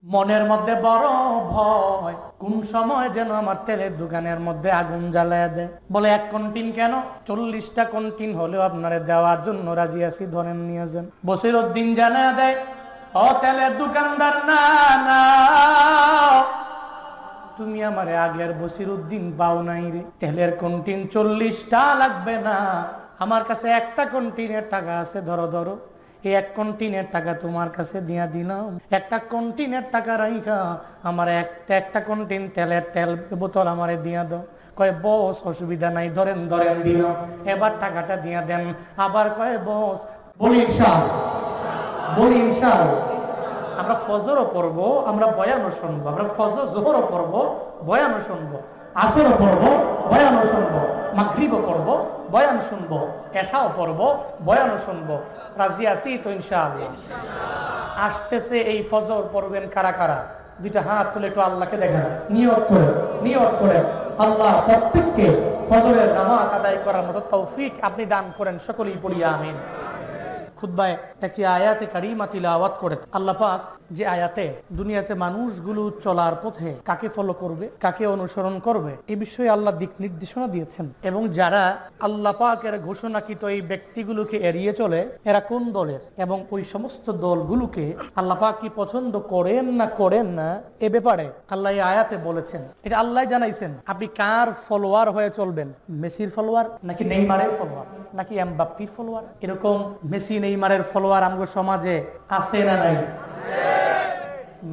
মনের মধ্যে বড় ভয়, কোন সময় যেন আমার তেলের দোকানের মধ্যে আগুন জ্বালায় দেয়। বলে 1 কন্টিন কেন, 40টা কন্টিন হলেও আপনারে দেওয়ার জন্য রাজি আছি, ধরেন নিয়ে যান। বসিরউদ্দিন জানা দেয়, ও তেলের দোকানদার, না না, তুমি আমারে আগের বসিরউদ্দিন পাও নাই রে। তেলের কন্টিন 40টা লাগবে না, আমার কাছে একটা কন্টিনের টাকা আছে, ধরো ধরো, এই 1 কন্টিনের টাকা তোমার কাছে দিয়া দিলাম। একটা কন্টিনের টাকা রাইখা আমার একটা কন্টিন তেল বোতল আমারে দিয়া দাও। কয় বস অসুবিধা নাই, ধরেন ধরেন দিল, এবার টাকাটা দিয়া দেন। আবার কয় বস, বলি ইনশাআল্লাহ, বলি ইনশাআল্লাহ। আমরা ফজরও পড়বো, আমরা বয়ানও শুনবো, আমরা ফজর জোহরও পড়বো, বয়ানও শুনবো, আসরও পড়বো, বয়ানও শুনবো, মাগরিবও পড়বো, বয়ান শুনবো, এশাও পড়বো, বয়ানও শুনবো। রাজি আছি তো ইনশাআল্লাহ? আসতেছে এই ফজর পড়বেন কারা কারা? 2টা হাত তুলে একটু আল্লাহকে দেখেন, নিয়ত করে আল্লাহ প্রত্যেককে ফজরের নামাজ আদায় করার মতো তৌফিক আপনি দান করেন, সকলেই পড়ি আমিন। খুতবায় একটি আয়াতে কারিমা তিলাওয়াত করে আল্লাহ পাক যে আয়াতে দুনিয়াতে মানুষগুলো চলার পথে কাকে ফলো করবে, কাকে অনুসরণ করবে, এই বিষয়ে আল্লাহ দিক নির্দেশনা দিয়েছেন। এবং যারা আল্লাহ পাকের ঘোষণাকৃত এই ব্যক্তিগুলোকে এড়িয়ে চলে, এরা কোন দলের এবং ওই সমস্ত দলগুলোকে আল্লাহ পাক কি পছন্দ করেন না এ ব্যাপারে আল্লাহ এই আয়াতে বলেছেন। এটা আল্লাহ জানাইছেন। আপনি কার ফলোয়ার হয়ে চলবেন? মেসির ফলোয়ার নাকি নেইমারের ফলোয়ার নাকি এমবাপ্পির ফলোয়ার? এরকম মেসি নেইমারের ফলোয়ার আমগো সমাজে আছে না নাই?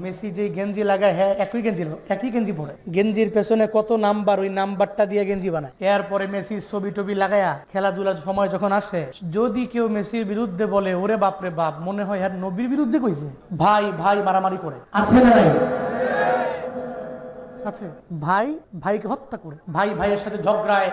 মেসি যে গেঞ্জি লাগায়, হ্যাঁ একই গেঞ্জি পরে, গেঞ্জির পেছনে কত নাম্বার, ওই নাম্বারটা দিয়ে গেঞ্জি বানায়। এরপরে মেসির ছবি টবি লাগায়া খেলাধুলার সময় যখন আসে, যদি কেউ মেসির বিরুদ্ধে বলে, ওরে বাপরে বাপ, মনে হয় আর নবীর বিরুদ্ধে কইছে। ভাই ভাই মারামারি করে, আছে না নাই? আছে। ভাই ভাইকে হত্যা করে, ভাই ভাইয়ের সাথে ঝগড়ায়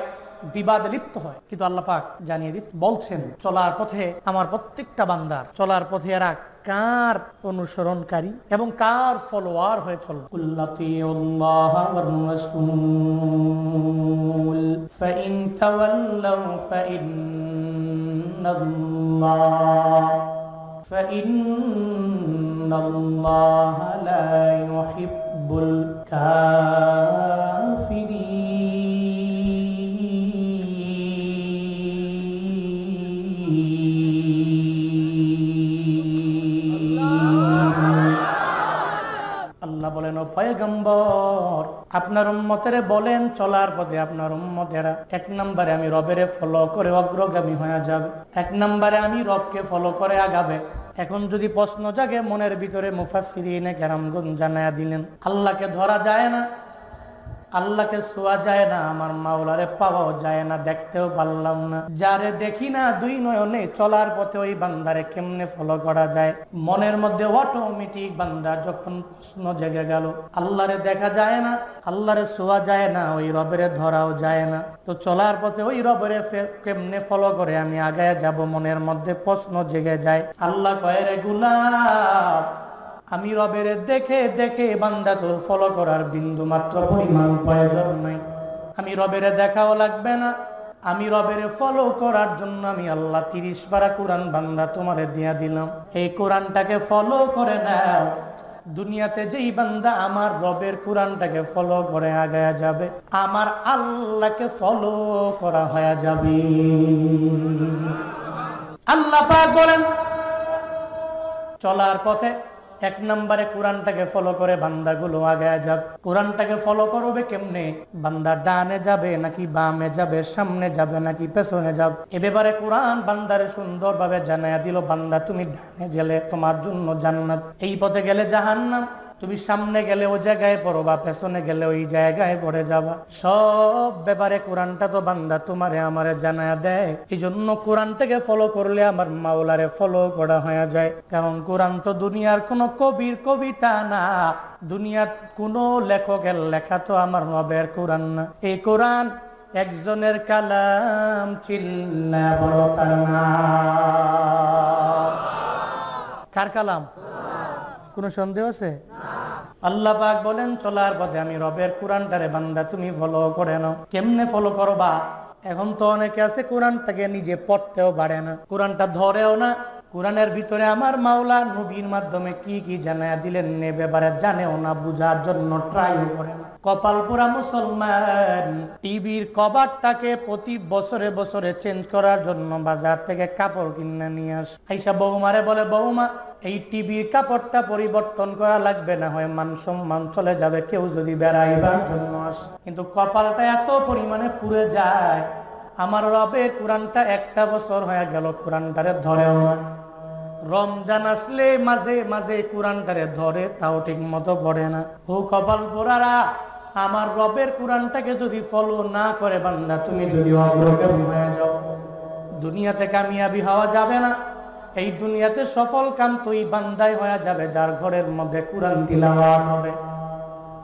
বিবাদে লিপ্ত হয়। কিন্তু আল্লাহ পাক জানিয়ে বলছেন, চলার পথে আমার প্রত্যেকটা বান্দার চলার পথে এরা কার অনুসরণকারী এবং কার ফলোয়ার হয়ে চলবে। কুল্লাতিউল্লাহ ওয়ার রাসূল ফাইন তাওয়াল্লাউ ফাইন্নাল্লাহ লা ইউহিব্বুল কাফিরিন। আল্লাহ বলেন, ও পয়গম্বর, আপনার উম্মতেরে বলেন, চলার পথে আপনার উম্মতেরা 1 নম্বরে আমি রবেরে ফলো করে অগ্রগামী হয়ে যাবে, 1 নম্বরে আমি রবকে ফলো করে আগাবে। এখন যদি প্রশ্ন জাগে মনের ভিতরে, মুফাসসিরিনে কেরামগণ জানায়া দিলেন, আল্লাহকে ধরা যায় না, আল্লাহকে ছোঁয়া যায় না, আমার মাওলারে পাওয়াও যায় না, দেখতেও পারলাম না, যারে দেখি না 2 নয়নে, চলার পথে ওই বান্দারে কেমনে ফলো করা যায়? মনের মধ্যে অটোমেটিক বান্দা যখন প্রশ্ন জেগে গেল, আল্লাহরে দেখা যায় না, আল্লাহরে ছোঁয়া যায় না, ওই রবেরে ধরাও যায় না, তো চলার পথে ওই রবেরে কেমনে ফলো করে আমি আগায় যাব? মনের মধ্যে প্রশ্ন জেগে যায়। আল্লাহ কয়, রে গোলাম, আমি রবের দেখে দেখে বান্দা তোর ফলো করার বিন্দু মাত্র পরিমাণ প্রয়োজন নাই। আমি রবের দেখাও লাগবে না, আমি রবের ফলো করার জন্য আমি আল্লাহ 30 পারা কোরআন বান্দা তোমারে দিয়া দিলাম। এই কোরআনটাকে ফলো করে নাও। দুনিয়াতে যেই বান্দা আমার রবের কোরআনটাকে ফলো করে আগায়া যাবে, আমার আল্লাহকে ফলো করা হয়ে যাবে। আল্লাহ পাক বলেন, চলার পথে 1 নম্বরে কোরআনটাকে ফলো করে বান্দাগুলো আগায় যাবে। কোরআনটাকে ফলো করবে কেমনে? বান্দা ডানে যাবে নাকি বামে যাবে, সামনে যাবে নাকি পেছনে যাবে, এ ব্যাপারে কোরআন বান্দারে সুন্দরভাবে জানায়া দিল। বান্দা, তুমি ডানে গেলে তোমার জন্য জান্নাত, এই পথে গেলে জাহান্নাম, তুমি সামনে গেলে ও জায়গায় পড়বা, পেছনে গেলে ওই জায়গায় পড়ে যাবা। সব ব্যাপারে কোরআনটা তো বান্দা তোমারে আমারে জানায়া দেয়। এই জন্য কোরআনটাকে ফলো করলে আমার মাওলারে ফলো করা হয়ে যায়। কারণ কোরআন তো দুনিয়ার কোনো কবির কবিতা না, দুনিয়ার কোনো লেখকের লেখা তো আমার রবের কোরআন না। এই কোরআন একজনের কালাম, চিল্লা বড় তার নাম। কার কালাম? কোনো সন্দেহ আছে? আল্লাহ পাক বলেন, চলার পথে আমি রবের কোরআনটারে বান্দা তুমি ফলো করে নাও। কেমনে ফলো করবা? এখন তো অনেকে আছে কোরআনটাকে নিজে পড়তেও পারে না, কোরআনটা ধরেও না, কোরআনের ভিতরে আমার মাওলা নবীর মাধ্যমে কি কি জানায়া দিলেন নে ব্যাপারে জানেও না, বুঝার জন্য ট্রাইও করে না। কপাল পোড়া মুসলমান টিভির কভারটাকে প্রতি বছরে বছরে চেঞ্জ করার জন্য বাজার থেকে কাপড় কিনে নিয়ে আস। আইসা বৌমারে বলে, বৌমা এই টিভির কাপড়টা পরিবর্তন করা লাগবে, না হয় মান সম্মান চলে যাবে কেউ যদি বেড়াইবার জন্য আস। কিন্তু কপালটা এত পরিমাণে পুড়ে যায়, আমার রবের কোরআনটা একটা বছর হয়ে গেল কোরআনটারে ধরেও না। রমজান আসলে মাঝে মাঝে কোরআনটারে ধরে, তাও ঠিক মতো পড়ে না। ও কপাল পোড়ারা, আমার রবের কোরআনটাকে যদি ফলো না করে বান্দা, তুমি যদি অগ্রগামী হয়ে যাও, দুনিয়াতে কামিয়াবি হওয়া যাবে না। এই দুনিয়াতে সফল কাম তুই বান্দাই হয়ে যাবে যার ঘরের মধ্যে কোরআন তিলাওয়াত হবে।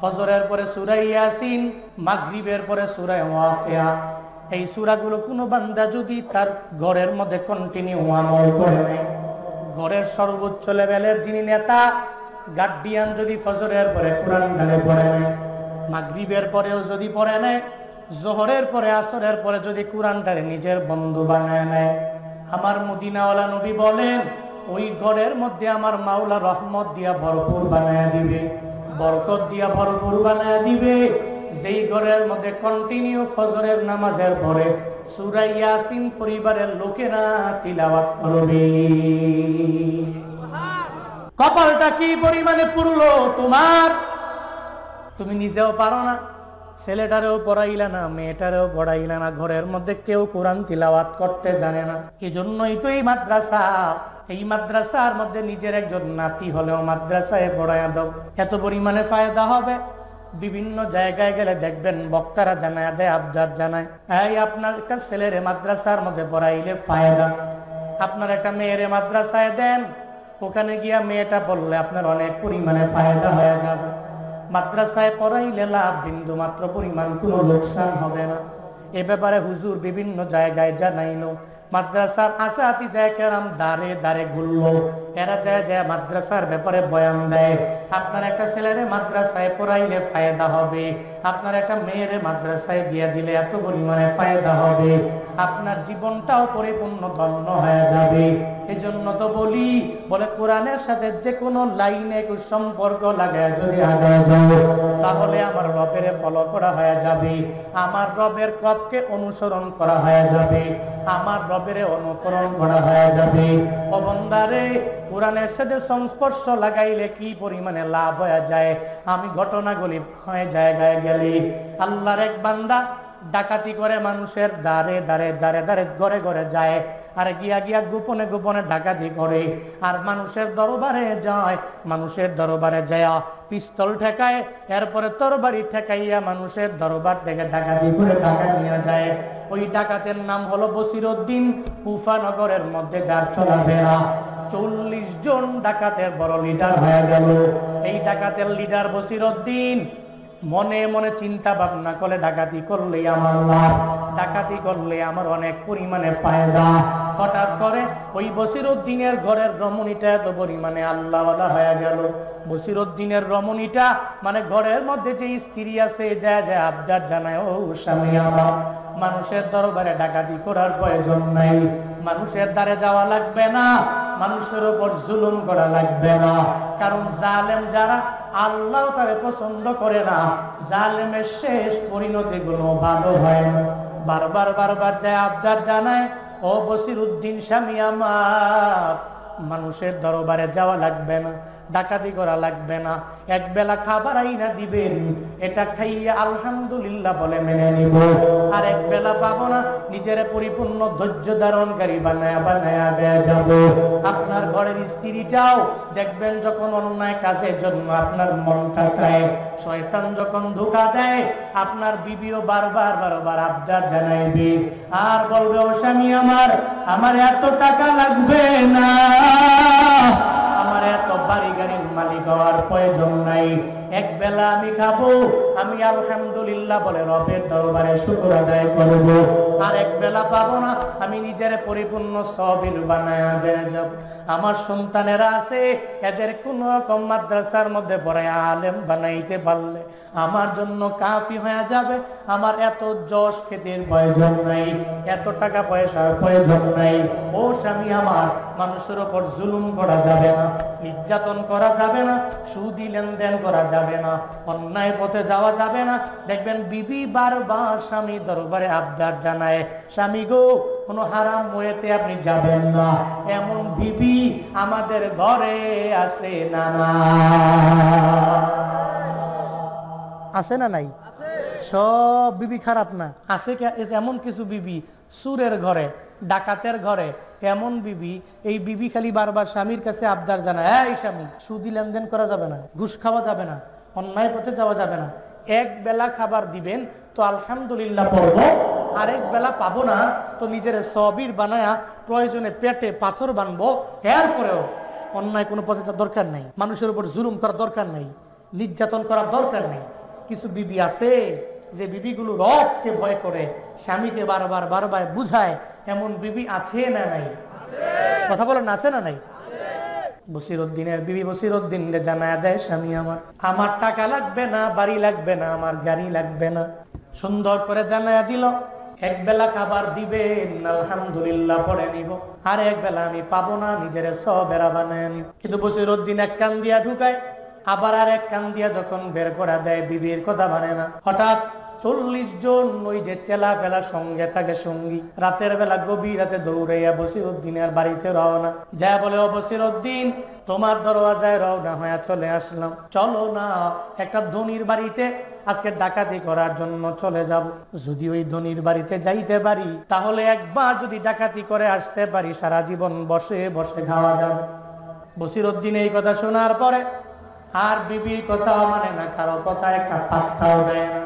ফজরের পরে সূরা ইয়াসিন, মাগরিবের পরে সূরা ওয়াকিয়া, এই সূরাগুলো কোনো বান্দা যদি তার ঘরের মধ্যে কন্টিনিউ আমল করে নেয়, ঘরের সর্বোচ্চ লেভেলের যিনি নেতা গার্ডিয়ান যদি ফজরের পরে কোরআনটারে পড়ে নেয়, মাগরিবের পরেও যদি পড়ে নেয়, জোহরের পরে আসরের পরে যদি কোরআনটারে নিজের বন্ধু বানায় নেয়, আমার মদিনাওয়ালা নবী বলেন ওই ঘরের মধ্যে আমার মাওলা রহমত দিয়া ভরপুর বানায় দিবে, বরকত দিয়া ভরপুর বানায় দিবে। যেই ঘরের মধ্যে কন্টিনিউ ফজরের নামাজের পরে সূরা ইয়াসিন পরিবারের লোকেরা তিলাওয়াত করবে। কপালটা কি পরিমাণে পুরলো তোমার, তুমি নিজেও পারো না, ছেলেটারেও পড়াইলা না, মেয়েটারেও পড়াইলা না, ঘরের মধ্যে কেউ কোরআন তিলাওয়াত করতে জানে না। এই জন্যই তো এই মাদ্রাসার মধ্যে নিজের একজন নাতি হলেও মাদ্রাসায় পড়াইয়া দাও, এত পরিমাণে ফায়দা হবে। বিভিন্ন জায়গায় গেলে দেখবেন বক্তারা জানায় দেয়, আবদার জানায়, এই আপনার একটা ছেলেরে মাদ্রাসার মধ্যে পড়াইলে ফায়দা, আপনার একটা মেয়েরে মাদ্রাসায় দেন, ওখানে গিয়া মেয়েটা পড়লে আপনার অনেক পরিমাণে ফায়দা হয়ে যাবে। মাদ্রাসায় পড়াইলে লাভ বিন্দু মাত্র পরিমাণ কোনো লোকসান হবে না। এ ব্যাপারে হুজুর বিভিন্ন জায়গায় জানাইলো। মাদ্রাসার আসাতিজা কেরাম দাঁড়ে দাঁড়ে ঘুরলো, এরা যায় মাদ্রাসার ব্যাপারে বয়ান দেয়। আপনার একটা ছেলেরে মাদ্রাসায় পড়াইলে ফায়দা হবে, আপনার একটা মেয়েরে মাদ্রাসায় দিয়ে দিলে এত পরিমাণে ফায়দা হবে, আপনার জীবনটাও পরিপূর্ণ ধন্য হয়ে যাবে। এই জন্য তো বলি, বলে কোরআনের সাথে যে কোনো লাইনে একটু সম্পর্ক লাগায় যদি আগায় যাও, তাহলে আমার রবের ফলো করা হয়ে যাবে, আমার রবের পথকে অনুসরণ করা হয়ে যাবে, আমার রবের অনুকরণ করা হয়ে যাবে। ও বান্দারে, কোরআনের সাথে সংস্পর্শ লাগাইলে কি পরিমাণে লাভ হয়ে যায়। আমি ঘটনাগুলি হয় জায়গায় গেলে, আল্লাহর এক বান্দা ডাকাতি করে মানুষের দাঁড়ে দাঁড়ে দাঁড়ে দাঁড়ে ঘরে ঘরে যায়, আর গিয়া গিয়া গোপনে গোপনে ডাকাতি করে, আর মানুষের দরবারে যায়, মানুষের দরবারে যায় পিস্তল ঠেকায়, এরপরে তরবারি ঠেকাইয়া মানুষের দরবার থেকে ডাকাতি করে টাকা নিয়ে যায়। ওই ডাকাতের নাম হলো বসিরউদ্দিন, কুফা নগরের মধ্যে যার চলাফেরা। 40 জন ডাকাতের বড় লিডার হয়ে গেল। এই ডাকাতের লিডার বসিরউদ্দিন মনে মনে চিন্তা ভাবনা করে, ডাকাতি করলে আমার লাভ, ডাকাতি করলে আমার অনেক পরিমাণে ফায়দা। হঠাৎ করে ওই বসিরউদ্দিনের ঘরের রমণীটা এত পরিমাণে আল্লাহওয়ালা হয়ে গেল। বসিরউদ্দিনের রমণীটা মানে ঘরের মধ্যে যে স্ত্রী আছে, যা যা আবদার জানায়, ও স্বামী আমার, মানুষের দরবারে ডাকাতি করার প্রয়োজন নাই, মানুষের দ্বারে যাওয়া লাগবে না, মানুষের উপর জুলুম করা লাগবে না। কারণ জালেম যারা, আল্লাহ তারে পছন্দ করে না, জালেমের শেষ পরিণতি গুলো ভালো হয় না। বারবার বারবার যায় আবদার জানায়, ও বসিরউদ্দিন স্বামী আমার, মানুষের দরবারে যাওয়া লাগবে না, ডাকাতি করা লাগবে না, এক বেলা খাবার আইনা দিবেন, এটা খাইয়া আলহামদুলিল্লাহ বলে মেনে নিব, আর এক বেলা পাবো না, নিজের পরিপূর্ণ ধৈর্য ধারণকারী বানায়া বানায়া দেয়া যাব। আপনার ঘরের স্ত্রীটাও দেখবেন যখন অন্যায় কাজের জন্য আপনার মনটা চায়, শয়তান যখন ধোঁকা দেয়, আপনার বিবিও বারবার বারবার আবদার জানাইবে, আর বলবে, ও স্বামী আমার, আমার এত টাকা লাগবে না, আমার এত বাড়ি গাড়ির মালিক হওয়ার প্রয়োজন নাই, এক বেলা আমি খাবো, আমি আলহামদুলিল্লাহ বলে রবের দরবারে শুকর আদায় করব। আর এক বেলা পাবো না, আমি নিজের পরিপূর্ণ সবির বানায়া দেয়া যাব। আমার সন্তানেরা আছে, এদের কোন রকম মাদ্রাসার মধ্যে পড়ে আলেম বানাইতে পারলে আমার জন্য কাফি হয়ে যাবে। আমার এত যশ খ্যাতির প্রয়োজন নাই, এত টাকা পয়সার প্রয়োজন নাই। ও স্বামী আমার, মানুষের উপর জুলুম করা যাবে না, নির্যাতন করা যাবে না, সুদি লেনদেন করা যাবে না, অন্যায় পথে যাওয়া যাবে না। দেখবেন বিবি বারবার স্বামী দরবারে আবদার জানায়, স্বামী গো কোনো হারাম ওয়েতে আপনি যাবেন না। এমন বিবি আমাদের ঘরে আছে না? না আছে না নাই? সব বিবি খারাপ না, আছে এমন কিছু বিবি সুরের ঘরে, ডাকাতের ঘরে এমন বিবি, এই বিবি খালি বারবার স্বামীর কাছে আবদার জানায়, এই স্বামী সুদি লেনদেন করা যাবে না, ঘুষ খাওয়া যাবে না, অন্যায় পথে যাওয়া যাবে না। এক বেলা খাবার দিবেন তো আলহামদুলিল্লাহ পড়বো, আরেক বেলা পাবো না তো নিজের সবির বানায়া প্রয়োজনে পেটে পাথর বানবো। এরপরেও অন্যায় কোনো পথে যাওয়ার দরকার নাই, মানুষের উপর জুলুম করার দরকার নাই, নির্যাতন করার দরকার নেই। কিছু বিবি আছে যে বিবিগুলো রবকে ভয় করে, স্বামীকে বারবার বারবার বুঝায়। এমন বিবি আছে না নাই? কথা বলেন, আছে না নাই? বসিরউদ্দিনের বিবি বসিরউদ্দিন জানায়া দেয়, স্বামী আমার টাকা লাগবে না, বাড়ি লাগবে না, আমার গাড়ি লাগবে না। সুন্দর করে জানায়া দিল, এক বেলা খাবার দিবেন আলহামদুলিল্লাহ পড়ে নিব, আর এক বেলা আমি পাবো না, নিজের সবেরা বানায় নিব। কিন্তু বসিরউদ্দিন এক কান দিয়া ঢুকায়, আবার আর এক কান দিয়া যখন বের করে দেয়, বিবির কথা মানে না। হঠাৎ 40 জন ওই যে চেলা ফেলা সঙ্গে থাকে সঙ্গী, রাতের বেলা গভীর রাতে দৌড়াইয়া বসিরউদ্দিনের বাড়িতে রওনা। যা বলে, ও বসিরউদ্দিন, তোমার দরওয়াজায় রওনা হয়ে চলে আসলাম, চলো না একটা ধনীর বাড়িতে আজকে ডাকাতি করার জন্য চলে যাব। যদি ওই ধনীর বাড়িতে যাইতে পারি, তাহলে একবার যদি ডাকাতি করে আসতে পারি, সারা জীবন বসে বসে খাওয়া যাবে। বসিরউদ্দিন এই কথা শোনার পরে আর বিবির কথাও মানে না, কারো কথা একটা পাত্তাও দেয় না।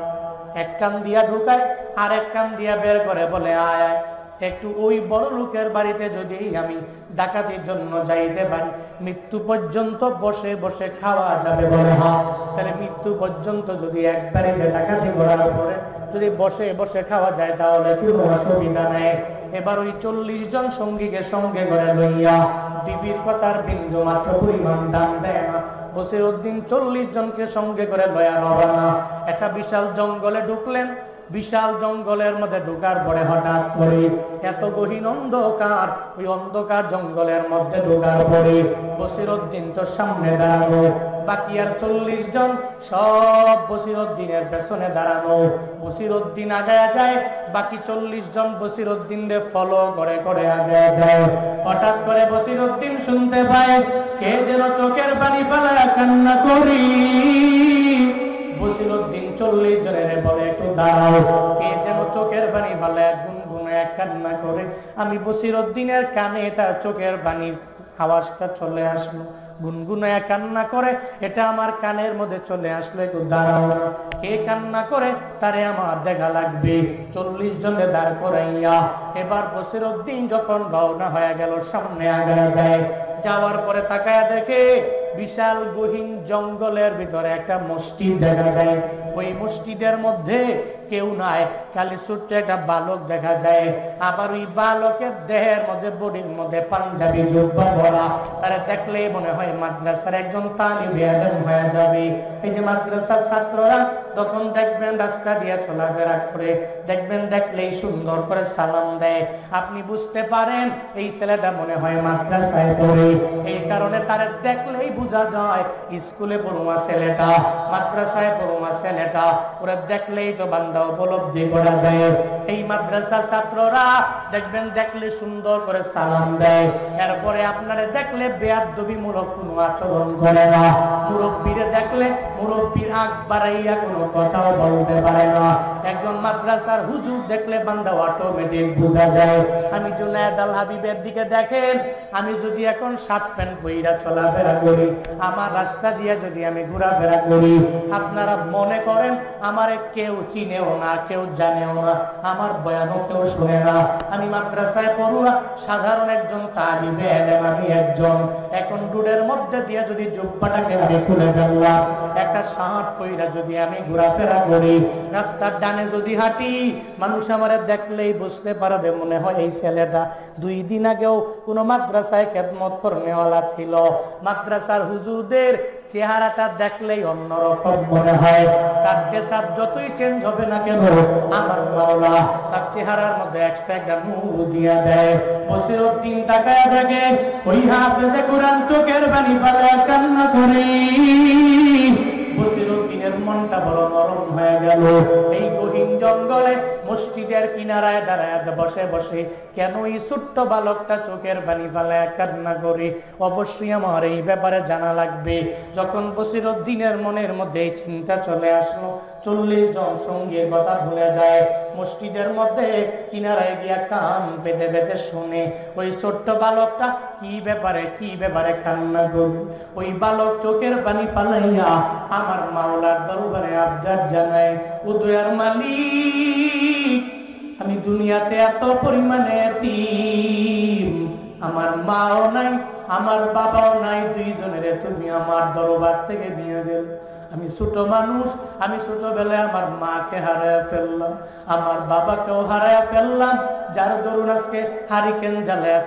এক কান দিয়া ঢুকায়, আর এক কান দিয়া বের করে বলে, আয় আয় একটু ওই বড় লোকের বাড়িতে যদি আমি ডাকাতির জন্য যাইতে পারি, মৃত্যু পর্যন্ত বসে বসে খাওয়া যাবে। বলে হ্যাঁ, তাহলে মৃত্যু পর্যন্ত যদি একবারে ডাকাতি করার পরে যদি বসে বসে খাওয়া যায়, তাহলে কোনো অসুবিধা নেই। এবার ওই 40 জন সঙ্গীকে সঙ্গে করে লইয়া, বিবির কথার বিন্দু মাত্র পরিমাণ দাম দেয় না, বসিরউদ্দিন 40 জনকে সঙ্গে করে লয়া রওনা। একটা বিশাল জঙ্গলে ঢুকলেন। বিশাল জঙ্গলের মধ্যে ঢোকার পরে হঠাৎ করে এত গহীন অন্ধকার, ওই অন্ধকার জঙ্গলের মধ্যে ঢোকার পরে বসিরউদ্দিন তো সামনে দাঁড়ানো, বাকি আর 40 জন সব বসিরউদ্দিনের পেছনে দাঁড়ানো। বসিরউদ্দিন আগায়া যায়, বাকি 40 জন বসিরউদ্দিনকে ফলো করে করে আগায়া যায়। হঠাৎ করে বসিরউদ্দিন শুনতে পায়, কে যেন চোখের পানি ফেলা কান্না করি। বসিরউদ্দিন 40 জনের বলে, একটু দাঁড়াও, কে যেন চোখের পানি ফেলা গুনগুনে কান্না করে। আমি বসিরউদ্দিনের কানে তার চোখের পানির আওয়াজটা চলে আসলো, গুনগুনায় কান্না করে, এটা আমার কানের মধ্যে চলে আসলো, একটু দাঁড়াও না, কে কান্না করে তারে আমার দেখা লাগবে। 40 জনে দাঁড় করাইয়া এবার বসিরউদ্দিন যখন রওনা হয়ে গেল, সামনে আগায়া যায়। যাওয়ার পরে তাকায়া দেখে বিশাল গহীন জঙ্গলের ভিতরে একটা মসজিদ দেখা যায়। ওই মসজিদের মধ্যে কেউ নাই, খালি ছোট্ট একটা বালক দেখা যায়। আবার ওই বালকের দেহের মধ্যে, বডির মধ্যে পাঞ্জাবি জুব্বা পরা, তারা দেখলেই মনে হয় মাদ্রাসার একজন তালিবে ইলম হয়ে যাবে। এই যে মাদ্রাসার ছাত্ররা তখন দেখবেন রাস্তা দিয়ে চলাফেরা করে, দেখবেন দেখলেই সুন্দর করে সালাম দেয়, আপনি বুঝতে পারেন এই ছেলেটা মনে হয় মাদ্রাসায় পড়ে। এই কারণে তারা দেখলেই বোঝা যায় স্কুলে পড়ুয়া ছেলেটা, মাদ্রাসায় পড়ুয়া ছেলেটা, ওরা দেখলেই তো বান্দা উপলব্ধি করা যায়। এই মাদ্রাসার ছাত্ররা দেখবেন দেখলে সুন্দর করে সালাম দেয়, এরপরে আপনারা দেখলে বেয়াদবিমূলক কোনো আচরণ করে না। মুরব্বীরে দেখলে মুরব্বীর আগ বাড়াইয়া কোনো কথাও বলতে পারে না। একজন মাদ্রাসার হুজুর দেখলে বান্দা অটোমেটিক বোঝা যায়। আমি জুনায়েদ আল হাবিবের দিকে দেখেন, আমি যদি এখন শার্ট প্যান্ট পইরা চলাফেরা করি, আমার রাস্তা দিয়ে যদি আমি ঘোরাফেরা করি, আপনারা মনে করেন আমারে কেউ চিনেও না, কেউ জানেও না, আমার বয়ানও কেউ শুনে না। আমি মাদ্রাসায় পড়ুয়া সাধারণ একজন তালিবে ইলম, আমি একজন। এখন রোডের মধ্যে দিয়ে যদি জুব্বাটাকে আমি খুলে ফেললাম, একটা শার্ট পইরা যদি আমি ঘোরাফেরা করি, রাস্তার ডানে যদি হাঁটি, মানুষ আমারে দেখলেই বুঝতে পারবে মনে হয় এই ছেলেটা 2 দিন আগেও কোনো মাদ্রাসায় খেদমত করনেওয়ালা ছিল। মাদ্রাসার হুজুরদের চেহারাটা দেখলেই অন্যরকম মনে হয়। তার ড্রেসআপ যতই চেঞ্জ হবে না কেন, আমার মাওলা তার চেহারার মধ্যে এক্সট্রা একটা নূর দিয়া দেয়। বসিরউদ্দিন তাকায় থাকে, ওই হাফেজে কোরআন চোখের পানি ফেলে কান্না করে। বসিরউদ্দিনের মনটা বড় নরম হয়ে গেল। এই গহীন জঙ্গলে মসজিদের কিনারায় দাঁড়ায় বসে বসে কেন এই ছোট্ট বালকটা চোখের পানি ফেলে কান্না করে, অবশ্যই আমার এই ব্যাপারে জানা লাগবে। যখন বসিরউদ্দিনের মনের মধ্যে এই চিন্তা চলে আসলো, 40 জন সঙ্গীর কথা ভুলে যায়, মসজিদের মধ্যে কিনারায় গিয়া কান পেতে পেতে শুনে ওই ছোট্ট বালকটা কি ব্যাপারে কান্না করে। ওই বালক চোখের পানি ফালাইয়া আমার মাওলার দরবারে আবদার জানায়, ও দয়ার মালিক, আমি দুনিয়াতে এত পরিমাণে এতিম, আমার মাও নাই, আমার বাবাও নাই, 2 জনের তুমি আমার দরবার থেকে নিয়ে গেল। আমি ছোট মানুষ, আমি ছোটবেলায় আমার মাকে হারায় ফেললাম, আমার বাবাকেও হারায় ফেললাম, যার দরুন আজকে হারিকেন জ্বালায়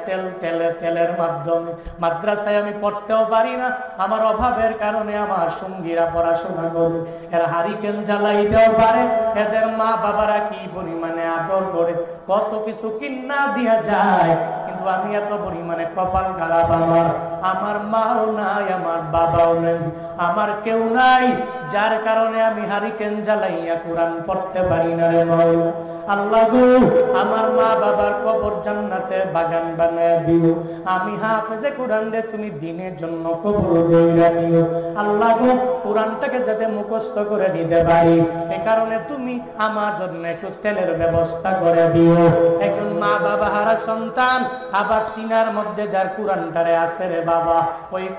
তেলের মাধ্যমে মাদ্রাসায় আমি পড়তেও পারি না। আমার অভাবের কারণে আমার সঙ্গীরা পড়াশোনা করে, এরা হারিকেন জ্বালাইতেও পারে। এদের মা বাবারা কি পরিমাণে আদর করে, কত কিছু কিন্না দিয়া যায়, কিন্তু আমি এত পরিমাণে কপাল খারাপ। আমার মাও নাই, আমার বাবাও নাই, আমার কেউ নাই, যার কারণে আমি হারিকেন জ্বালাইয়া কোরআন পড়তে পারি না রে মাওলা। আল্লাহ গো, আমার মা বাবার কবর জান্নাতে বাগান বানায় দিও। আমি হাফেজে কোরআন রে তুমি দিনের জন্য কবর কইরা নিও। আল্লাহ গো, কোরআনটাকে যাতে মুখস্থ করে নিতে পারি, এ কারণে তুমি আমার জন্য একটু তেলের ব্যবস্থা করে দিও। একজন মা বাবা হারা সন্তান, আবার সিনার মধ্যে যার কোরআনটারে আছে রে বাবা,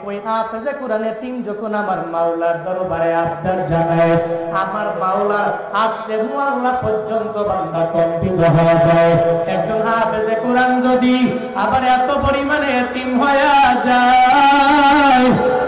ওই হাফেজে কোরআনের টিম যখন আমার মাওলার দরবারে আবদার জানায়, আমার মাওলার আরশে মুআল্লা পর্যন্ত বান্দা কণ্ঠিত হয়ে যায়। একজন হাফেজে কোরআন যদি আবার এত পরিমাণে এতিম হয়ে যায়,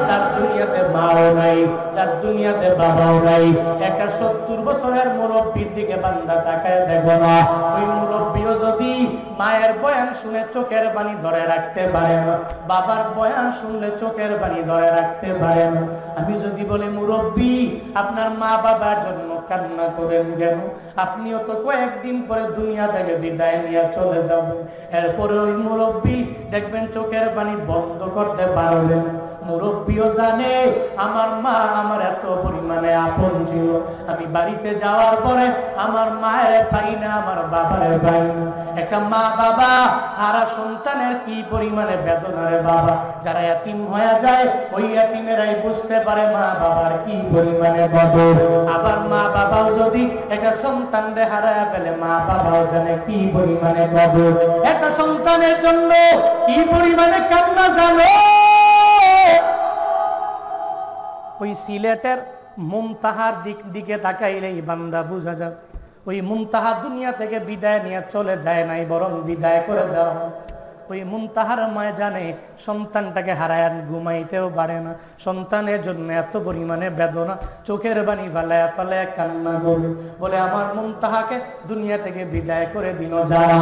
যার দুনিয়াতে মাও নাই, যার দুনিয়াতে বাবাও নাই, একটা 70 বছরের মুরব্বীর দিকে বান্দা তাকায় দেখো না, ওই মুরব্বীও যদি মায়ের বয়ান শুনে চোখের পানি ধরে রাখতে পারে না, বাবার বয়ান শুনলে চোখের পানি ধরে রাখতে পারে না। আমি যদি বলি মুরব্বী, আপনার মা বাবার জন্য কান্না করেন কেন? আপনিও তো কয়েকদিন পরে দুনিয়া থেকে বিদায় নিয়ে চলে যাবেন, এরপরে ওই মুরব্বী দেখবেন চোখের পানি বন্ধ করতে পারবেন। মুরব্বীও জানে আমার মা আমার এত পরিমাণে আপন ছিল, আমি বাড়িতে যাওয়ার পরে আমার মায়ের পাই না, আমার বাবার পাই না। একটা মা বাবা হারা সন্তানের কি পরিমাণে বেদনা রে বাবা। যারা এতিম হয়ে যায়, ওই এতিমেরাই বুঝতে পারে মা বাবার কি পরিমাণে বদর। আবার মা বাবাও যদি একটা সন্তানকে হারায় ফেলে, মা বাবাও জানে কি পরিমাণে বদর। একটা সন্তানের জন্য কি পরিমাণে কান্না জানো? ওই সিলেটের মুনতাহার দিকে তাকাইলেই বান্দা বুঝা যায়, ওই মুনতাহা দুনিয়া থেকে বিদায় নিয়ে চলে যায় নাই, বরং বিদায় করে দেওয়া। ওই মুনতাহার ময়দানে সন্তানটাকে হারায় ঘুমাইতেও পারে না, সন্তানের জন্য এত পরিমাণে বেদনা, চোখের বাণী ফালায় ফালায় কান্না করে, বলে আমার মুনতাহাকে দুনিয়া থেকে বিদায় করে দিল যারা,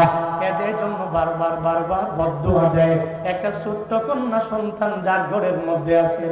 এদের জন্য বারবার বদদুয়া দেয়। একটা ছোট্ট কন্যা সন্তান যার ঘরের মধ্যে আছে,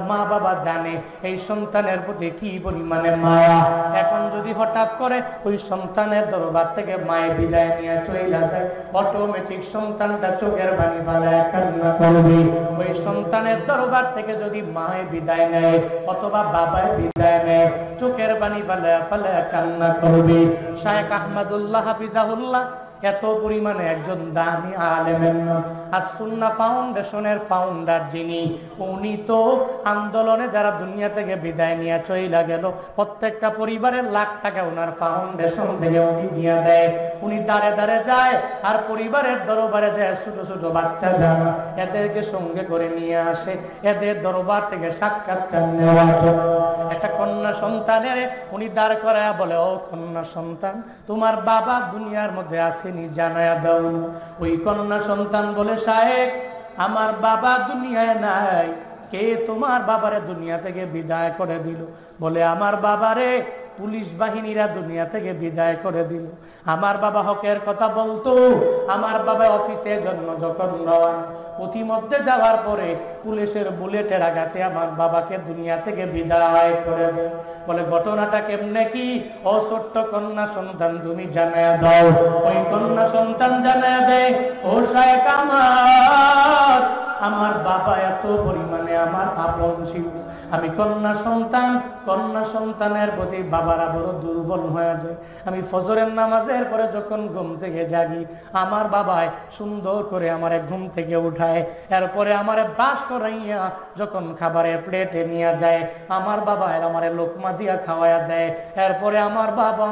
মা বাবা জানে এই সন্তানের প্রতি কি পরিমাণে মায়া। এখন যদি হঠাৎ করে ওই সন্তানের দরবার থেকে মায়ের বিদায় নিয়ে চলে যায়, অটোমেটিক সন্তানটা চোখের পানি ফেলায় কান্না করবে। ওই সন্তানের দরবার থেকে যদি মায়ের বিদায় নেয় অথবা বাবার বিদায় নেয়, চোখের পানি ফেলায় ফেলায় কান্না করবে। শায়েখ আহমদুল্লাহ হাফিজাহুল্লাহ এত পরিমাণে একজন দামি আলেমের নাম, আস-সুন্নাহ ফাউন্ডেশনের ফাউন্ডার যিনি, উনি তো আন্দোলনে যারা দুনিয়া থেকে বিদায় নিয়ে চইলা গেল, প্রত্যেকটা পরিবারের লাখ টাকা ওনার ফাউন্ডেশন থেকে উনি দিয়ে দেয়। উনি দাঁড়ে দাঁড়ে যায় আর পরিবারের দরবারে যায়, ছোট ছোট বাচ্চা যারা, এদেরকে সঙ্গে করে নিয়ে আসে, এদের দরবার থেকে সাক্ষাৎকার নেওয়ার জন্য। একটা কন্যা সন্তানের উনি দাঁড় করায় বলে, ও কন্যা সন্তান, তোমার বাবা দুনিয়ার মধ্যে আসেনি, জানায়া দাও। ওই কন্যা সন্তান বলে, সাহেব আমার বাবা দুনিয়ায় নাই, কে তোমার বাবারে দুনিয়া থেকে বিদায় করে দিল? বলে আমার বাবারে পুলিশ বাহিনীরা দুনিয়া থেকে বিদায় করে দিল। আমার বাবা হকের কথা বলতো। আমার বাবা অফিসের জন্য যখন রওনা, প্রতিমধ্যে যাওয়ার পরে পুলিশের বুলেটের আঘাতে আমার বাবাকে দুনিয়া থেকে বিদায় করে দেয়। বলে ঘটনাটা কেমনে কি? ও ছোট্ট কন্যা সন্তান তুমি জানায়া দাও। ওই কন্যা সন্তান জানায়া দেয়, ও শায়েখ আমার বাবা এত পরিমাণে আমার আপন ছিল। আমি কন্যা সন্তানের প্রতি বাবারা বড় দুর্বল হয়ে যায়। আমি ফজরের নামাজের পরে যখন ঘুম থেকে জাগি, আমার বাবায় সুন্দর করে আমারে ঘুম থেকে উঠায়, এরপরে আমারে বাস করাইয়া যখন খাবারের প্লেটে নিয়ে যায়, আমার বাবায় আমারে লোকমা দিয়া খাওয়াইয়া দেয়। এরপরে আমার বাবা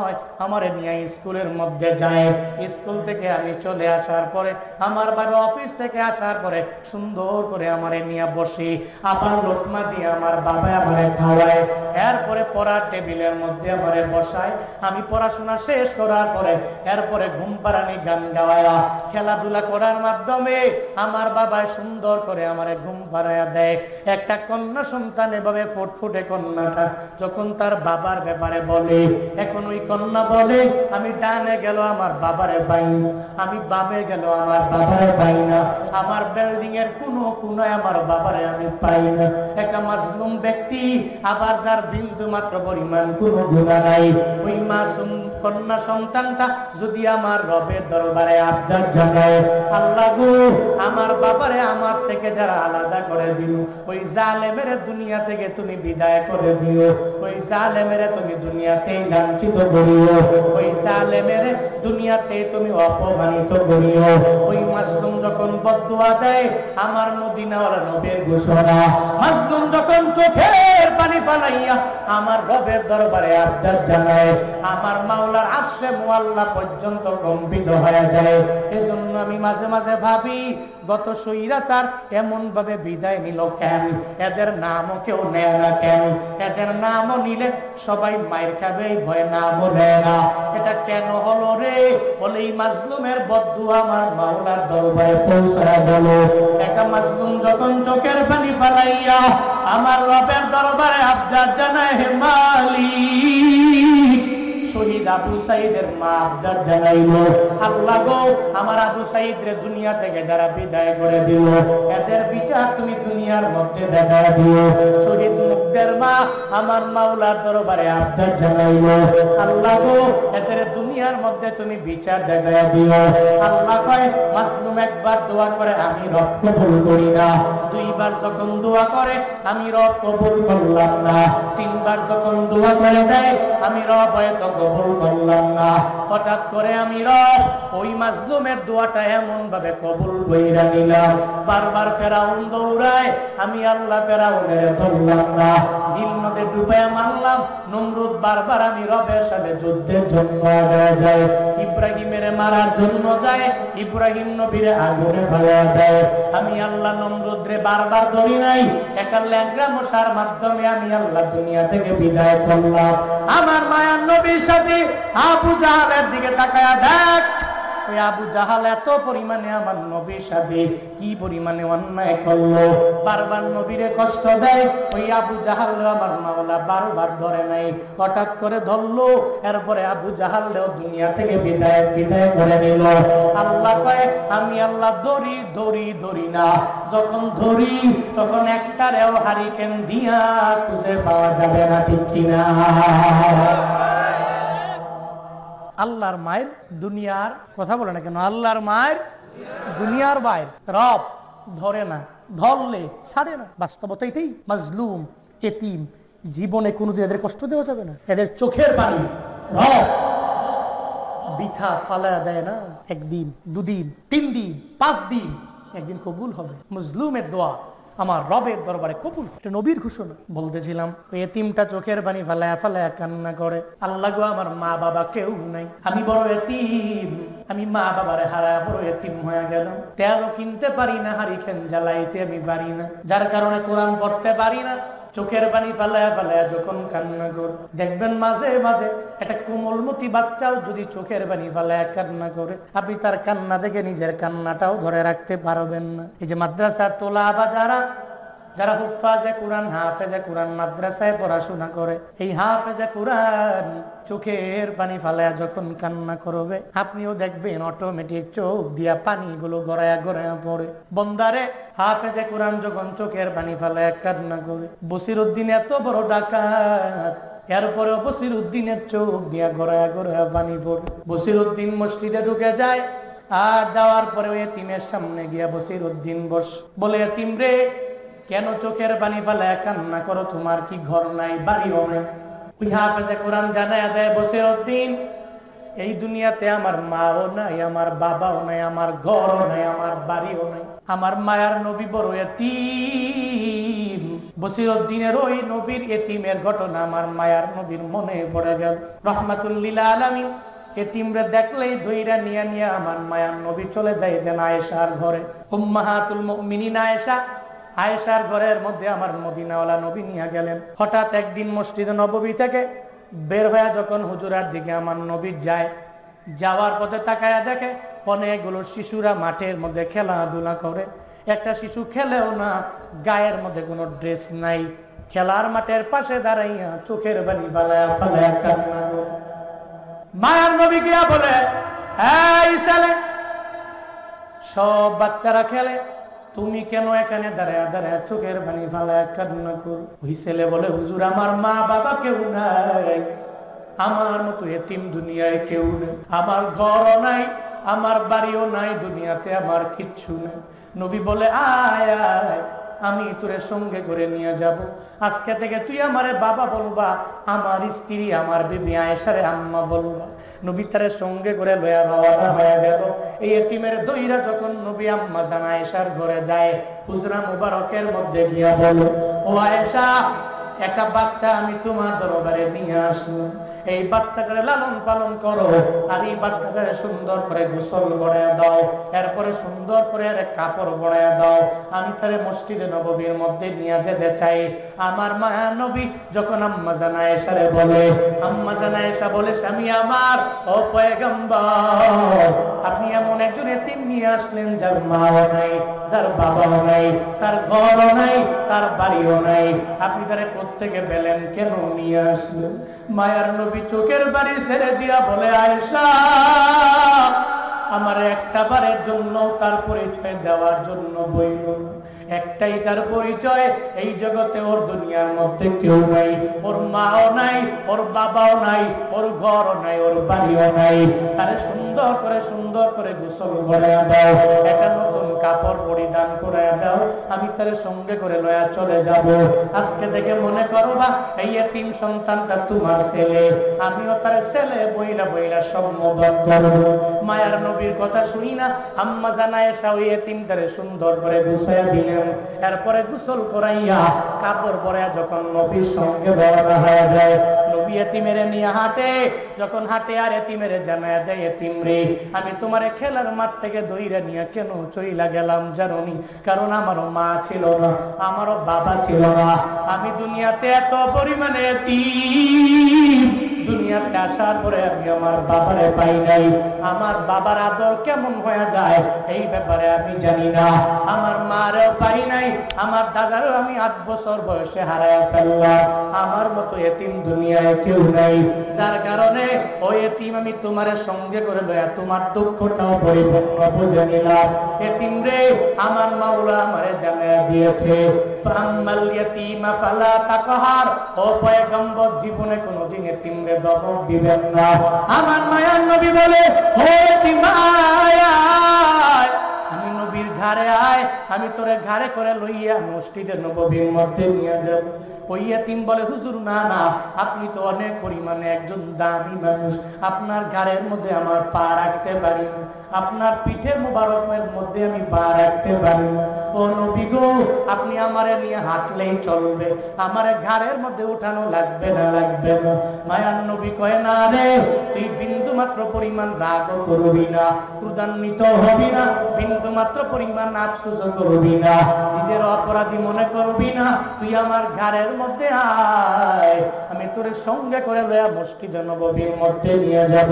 আমারে নিয়ে স্কুলের মধ্যে যায়। স্কুল থেকে আমি চলে আসার পরে, আমার বাবা অফিস থেকে আসার পরে সুন্দর করে আমারে নিয়ে বসি, আবার লোকমা দিয়ে আমার বাবা আমারে খাওয়ায়। এরপরে পড়ার টেবিলের মধ্যে আমারে বসায়। আমি পড়াশোনা শেষ করার পরে এরপরে ঘুম পাড়ানি গান গাওয়ায়া খেলাধুলা করার মাধ্যমে আমার বাবা সুন্দর করে আমারে ঘুম পাড়াইয়া দেয়। একটা কন্যা সন্তান এভাবে ফুটফুটে কন্যাটা যখন তার বাবার ব্যাপারে বলে, এখন ওই কন্যা বলে, আমি ডানে গেল আমার বাবারে পাই না, আমি বামে গেল আমার বাবারে পাই না, আমার বিল্ডিং এর কোনো কোনায় আমার বাবারে আমি পাই না। একটা মাজলুম ব্যক্তি, আবার যার বিন্দু মাত্র পরিমাণ কোনো গুনাহ নাই, ওই মাসুম কন্যা সন্তানটা যদি আমার রবের দরবারে আবদার জানায়, আল্লাহ গো আমার বাবারে আমার থেকে যারা আলাদা করে দিও, ওই জালেমের দুনিয়া থেকে তুমি বিদায় করে দিও, ওই জালেমের তুমি দুনিয়াতেই লাঞ্ছিত করিও, ওই জালেমের দুনিয়াতে তুমি অপমানিত করিও। ওই মাসলুম যখন বদদুয়া দেয়, আমার মদিনাওয়ালা নবীর ঘোষণা, মাসলুম যখন চোখের পানি ফালাইয়া আমার রবের দরবারে আবদার জানায়, আমার মাওলার আরশে মুআল্লা পর্যন্ত কম্পিত হয়ে যায়। এজন্য আমি মাঝে মাঝে ভাবি, গত স্বৈরাচার এমন ভাবে বিদায় নিল কেন? এদের নামও কেউ নেয় না কেন? এদের নামও নিলে সবাই মায়ের খাবে, ভয় নামও নেয় না। এটা কেন হলো রে? বলে এই মাজলুমের বদদুয়া আমার মাওলার দরবারে পৌঁছায় গেল। একটা মাজলুম যখন চোখের পানি ফালাইয়া আমার রবের দরবারে আবদার জানায়, হে মালিক, শহীদ আবু সাইদের মা আবদার জানাইল, আল্লাহ গো আমার আবু সাইদ রে দুনিয়া থেকে যারা বিদায় করে দিল, এদের বিচার তুমি দুনিয়ার মধ্যে দেখা দিও। শহীদ মুগ্ধের মা আমার মাওলার দরবারে আবদার জানাইল, আল্লাহ গো এদের দুনিয়ার মধ্যে তুমি বিচার দেখা দিও। আল্লাহ কয়, মাসলুম একবার দোয়া করে আমি রব কবুল করি না, দুইবার যখন দোয়া করে আমি রব কবুল করলাম না, তিনবার যখন দোয়া করে দেয় আমি রব হয়তো কবুল করলাম না। হঠাৎ করে আমি রব ওই মাজলুমের দোয়াটা এমন ভাবে কবুল কইরা নিলাম, বারবার ফেরাউন দৌড়ায়, আমি আল্লাহ ফেরাউনের ধরলাম না, নীল নদে ডুবাইয়া মারলাম। নমরুদ বারবার আমি রবের সাথে যুদ্ধের জন্য আগায় যায়, ইব্রাহিমের মারার জন্য যায়, ইব্রাহিম নবীরে আগুনে ফেলা দেয়। আমি আল্লাহ নমরুদরে বারবার ধরি নাই, একটা ল্যাংড়া মশার মাধ্যমে আমি আল্লাহ দুনিয়া থেকে বিদায় করলাম। আমার মায়ার নবীর সাথে আবু জাহালের দিকে তাকায়া দেখ, ওই আবু জাহাল এত পরিমাণে আমার নবীর সাথে কি পরিমাণে অন্যায় করলো, বারবার নবীরে কষ্ট দেয়। ওই আবু জাহাল আমার মাওলা বারবার ধরে নাই, হঠাৎ করে ধরলো, এরপরে আবু জাহালও দুনিয়া থেকে বিদায় করে নিল। আল্লাহ কয়, আমি আল্লাহ ধরি না, যখন ধরি তখন একটারেও হারিকেন দিয়া খুঁজে পাওয়া যাবে না, ঠিক কিনা? আল্লাহর মায়ের দুনিয়ার কথা বলে না কেন? আল্লাহর মায়ের দুনিয়ার মায়ের রব ধরে না, ধরলে ছাড়ে না। বাস্তবতা এটাই। মাজলুম এতিম জীবনে কোনোদিন এদের কষ্ট দেওয়া যাবে না। এদের চোখের পানি রব বৃথা ফালা দেয় না। একদিন, দুদিন, 3 দিন, 5 দিন, একদিন কবুল হবে। মাজলুমের দোয়া আমার রবের দরবারে কবুল। এটা নবীর ঘোষণা। বলতেছিলাম, ওই এতিমটা চোখের পানি ফালায়া ফালায়া কান্না করে, আল্লাহ গো আমার মা বাবা কেউ নাই, আমি বড় এতিম, আমি মা বাবারে হারা বড় এতিম হয়ে গেলাম, তেলও কিনতে পারি না, হারিকেন জ্বালাইতে আমি পারি না, যার কারণে কোরআন পড়তে পারি না। চোখের পানি ফালায়া ফালায়া যখন কান্না করে, দেখবেন মাঝে মাঝে একটা কোমলমতি বাচ্চাও যদি চোখের পানি ফালায়া কান্না করে, আপনি তার কান্না দেখে নিজের কান্নাটাও ধরে রাখতে পারবেন না। এই যে মাদ্রাসার তোলা বা যারা যারা হুফাজে কোরআন, হাফেজে কোরআন মাদ্রাসায় পড়াশোনা করে, এই হাফেজে কোরআন চোখের পানি ফালায়া যখন কান্না করবে, আপনিও দেখবেন অটোমেটিক চোখ দিয়া পানিগুলো গড়ায়া গড়ায়া পড়ে। বন্দারে, হাফেজে কোরআন যখন চোখের পানি ফালায়া কান্না করে, বসিরউদ্দিন এত বড় ডাকাত, এরপরে বসিরউদ্দিনের চোখ দিয়া গড়ায়া গড়ায়া পানি পড়ে। বসিরউদ্দিন মসজিদে ঢুকে যায়, আর যাওয়ার পরে ওই এতিমের সামনে গিয়া বসিরউদ্দিন বলে, এতিম রে, কেন চোখের পানি ফালায়া কান্না করো? তোমার কি ঘর নাই, বাড়িও নাই? ওই হাফেজে কোরআন জানায়া দেয়, বসিরউদ্দিন, এই দুনিয়াতে আমার মাও নাই, আমার বাবাও নাই, আমার ঘরও নাই, আমার বাড়িও নাই, আমার মায়ার নবী বড় এতিম। বসিরউদ্দিনের ওই নবীর এতিমের ঘটনা আমার মায়ার নবীর মনে পড়ে গেল। রহমাতুল লিল আলামিন এতিমরে দেখলেই ধইরা নিয়া নিয়া আমার মায়ার নবী চলে যাইতেন আয়েশার ঘরে। উম্মাহাতুল মুমিনিন আয়েশার ঘরের মধ্যে আমার মদিনাওয়ালা নবী নিয়ে গেলেন। হঠাৎ একদিন মসজিদে নববী থেকে বের হয়ে যখন হুজুরার দিকে আমার নবী যায়, যাওয়ার পথে তাকায়া দেখে অনেকগুলো শিশুরা মাঠের মধ্যে খেলাধুলা করে। একটা শিশু খেলেও না, গায়ের মধ্যে কোনো ড্রেস নাই, খেলার মাঠের পাশে দাঁড়াইয়া চোখের পানি ফালায়া ফালায়া কান্না করে। মায়ার নবী গিয়া বলে, এই ছেলে, সব বাচ্চারা খেলে, তুমি কেন এখানে দাঁড়ায় দাঁড়ায় চোখের পানি ফালায়া কান্না করো? ওই ছেলে বলে, হুজুর, আমার মা বাবা কেউ নাই, আমার মতো এতিম দুনিয়ায় কেউ নেই, আমার ঘরও নাই, আমার বাড়িও নাই, দুনিয়াতে আমার কিচ্ছু নেই। নবী বলে, আয় আয়, আমি তোরে সঙ্গে করে নিয়ে যাব। আজকে থেকে তুই আমারে বাবা বলবা, আমার স্ত্রী আমার বিবি আয়েশারে আম্মা বলবা। নবী তারে সঙ্গে করে লয়া রওনা হয়ে গেল। এই এতিমের দইরা যখন নবী আম্মা জান আয়েশার ঘরে যায়, হুজরা মুবারকের মধ্যে গিয়া বলো, ও আয়েশা, একটা বাচ্চা আমি তোমার দরবারে নিয়ে আসলাম, এই বাচ্চাটারে লালন পালন করো, আর এই বাচ্চাটারে সুন্দর করে গোসল করায় দাও, এরপরে সুন্দর করে কাপড় পরায় দাও, আমি তারে মসজিদে নববীর মধ্যে নিয়ে যেতে চাই। আমার মায়া নবী যখন আম্মা জান আয়েশারে বলে, আম্মা জান আয়েশা বলে, স্বামী আমার, ও পয়গম্বর, আপনি এমন একজন এতিম নিয়ে আসলেন যার মাও নাই, যার বাবাও নাই, তার ঘরও নাই, তার বাড়িও নাই, আপনি তারে কোত্থেকে পেলেন, কেন নিয়ে আসলেন? মায়ার নবী চোখের বাড়ি ছেড়ে দিয়া বলে, আয়েশা, আমার একটা বারের জন্য তার পরিচয় দেওয়ার জন্য বইল না, একটাই তার পরিচয়, এই জগতে ওর দুনিয়ার মধ্যে কেউ নাই, ওর মাও নাই, ওর বাবাও নাই, ওর ঘরও নাই, ওর বাড়িও নাই, তারে সুন্দর করে গোসল করায়া দাও, একটা নতুন কাপড় পরিধান করায়া দাও, আমি তারে সঙ্গে করে লয়া চলে যাব। আজকে থেকে মনে করবা এই এতিম সন্তানটা তোমার ছেলে, আমিও তার ছেলে বইলা বইলা সম্বোধন করব। মায়ার নবীর কথা শুনি না আম্মা জান আয়েশা ওই এতিমটারে সুন্দর করে গুছাইয়া দিলেন। এরপরে গোসল করাইয়া কাপড় পরাইয়া যখন নবীর সঙ্গে রওনা হয়ে যায়, নবী এতিমের নিয়ে হাঁটে, যখন হাঁটে আর এতিমের জানায়া দেয়, এতিম রে, আমি তোমারে খেলার মাঠ থেকে দইরা নিয়ে কেন চইলা গেলাম জানোনি? কারণ আমারও মা ছিল না, আমারও বাবা ছিল না, আমি দুনিয়াতে এত পরিমাণে এতিম, দুনিয়াতে আসার পরে আমি আমার বাবারে পাই নাই, আমার বাবার আদর কেমন হয়ে যায় এই ব্যাপারে আমি জানি না, আমার মারেও পাই নাই, আমার দাদারও আমি 8 বছর বয়সে হারায়া ফেললাম, আমার মতো এতিম দুনিয়ায় কেউ নাই, যার কারণে ওই এতিম আমি তোমার সঙ্গে করে লয়া তোমার দুঃখটাও পরিপূর্ণ বুঝে নিলাম। এতিম রে, আমার মাওলা আমারে জানায়া দিয়েছে, ফাম্মাল ইয়াতীমা ফালা তাকহার, ও পয়গম্বর, জীবনে কোনোদিন এতিম রে দমক দিবেন না। আমার মায়ার নবী বলে, ও এতিম আয়, আমি নবীর ঘাড়ে আয়, আমি তোরে ঘাড়ে করে লইয়া মসজিদে নববীর মধ্যে নিয়ে যাব। ওই এতিম বলে, হুজুর, না না, আপনি তো অনেক পরিমাণে একজন দামি মানুষ, আপনার ঘাড়ের মধ্যে আমার পা রাখতে পারি না, আপনার পিঠের মুবারকের মধ্যে আমি পা রাখতে পারি না। ও নবী গো, আপনি আমারে নিয়ে হাঁটলেই চলবে, আমারে ঘাড়ের মধ্যে উঠানো লাগবে না, লাগবে না। মায়ার নবী কয়, না রে, তুই বিন্দু মাত্র পরিমাণ রাগ করবি না, ক্রোধান্বিত হবি না, বিন্দু মাত্র পরিমাণ আফসোস করবি না, নিজের অপরাধী মনে করবি না, তুই আমার ঘাড়ের মধ্যে আয়, আমি তোরে সঙ্গে করে লয়া মসজিদে নববীর মধ্যে নিয়ে যাব।